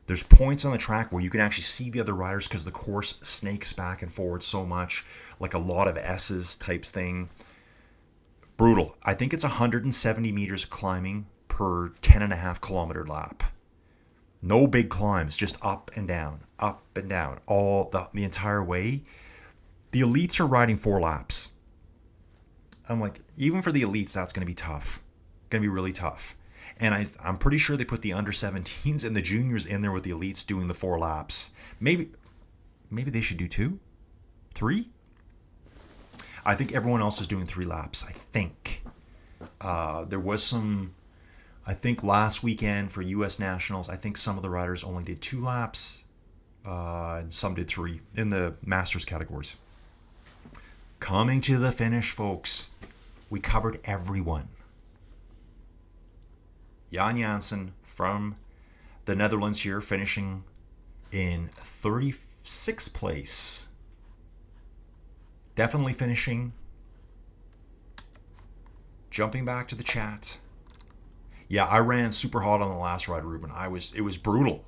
There's points on the track where you can actually see the other riders because the course snakes back and forward so much, like a lot of S's types thing. Brutal. I think it's 170 meters of climbing per 10.5 kilometer lap. No big climbs, just up and down, all the entire way. The elites are riding 4 laps. I'm like, even for the elites, that's going to be tough. Going to be really tough. And I'm pretty sure they put the under 17s and the juniors in there with the elites doing the 4 laps. Maybe they should do 2, 3. I think everyone else is doing 3 laps. I think there was some. I think last weekend for U.S. Nationals, I think some of the riders only did 2 laps, and some did 3 in the Masters categories. Coming to the finish, folks. We covered everyone. Jan Janssen from the Netherlands here, finishing in 36th place. Definitely finishing. Jumping back to the chat. Yeah, I ran super hot on the last ride, Ruben. It was brutal.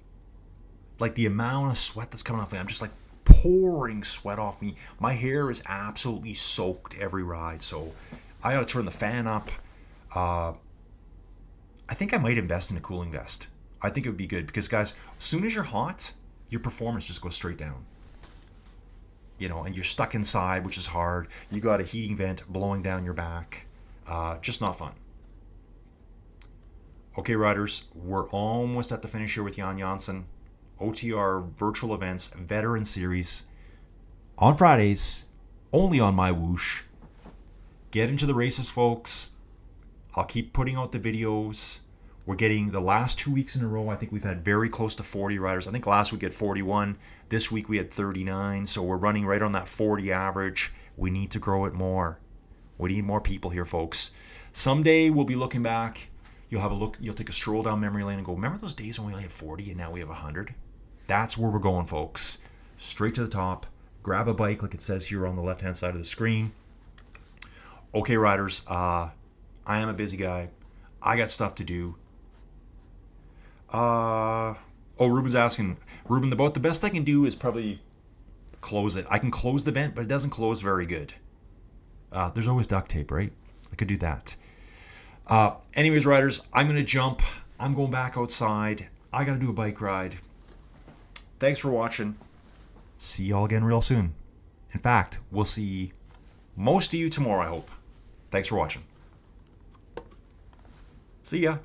Like the amount of sweat that's coming off me, I'm just like pouring sweat off me. My hair is absolutely soaked every ride, so I gotta turn the fan up. I think I might invest in a cooling vest. I think it would be good because, guys, as soon as you're hot, your performance just goes straight down. And you're stuck inside, which is hard. You got a heating vent blowing down your back. Just not fun. Okay, riders, we're almost at the finish here with Jan Janssen. OTR Virtual Events Veteran Series on Fridays, only on MyWhoosh. Get into the races, folks. I'll keep putting out the videos. We're getting the last 2 weeks in a row. I think we've had very close to 40 riders. I think last week we had 41. This week we had 39. So we're running right on that 40 average. We need to grow it more. We need more people here, folks. Someday we'll be looking back. You'll have a look. You'll take a stroll down memory lane and go, remember those days when we only had 40 and now we have 100? That's where we're going, folks. Straight to the top. Grab a bike like it says here on the left-hand side of the screen. Okay, riders. I am a busy guy. I got stuff to do. Ruben's asking, Ruben, about the best I can do is probably close it. I can close the vent, but it doesn't close very good. There's always duct tape, right? I could do that. Anyways, riders, I'm going to jump. I'm going back outside. I got to do a bike ride. Thanks for watching. See y'all again real soon. In fact, we'll see most of you tomorrow, I hope. Thanks for watching. See ya.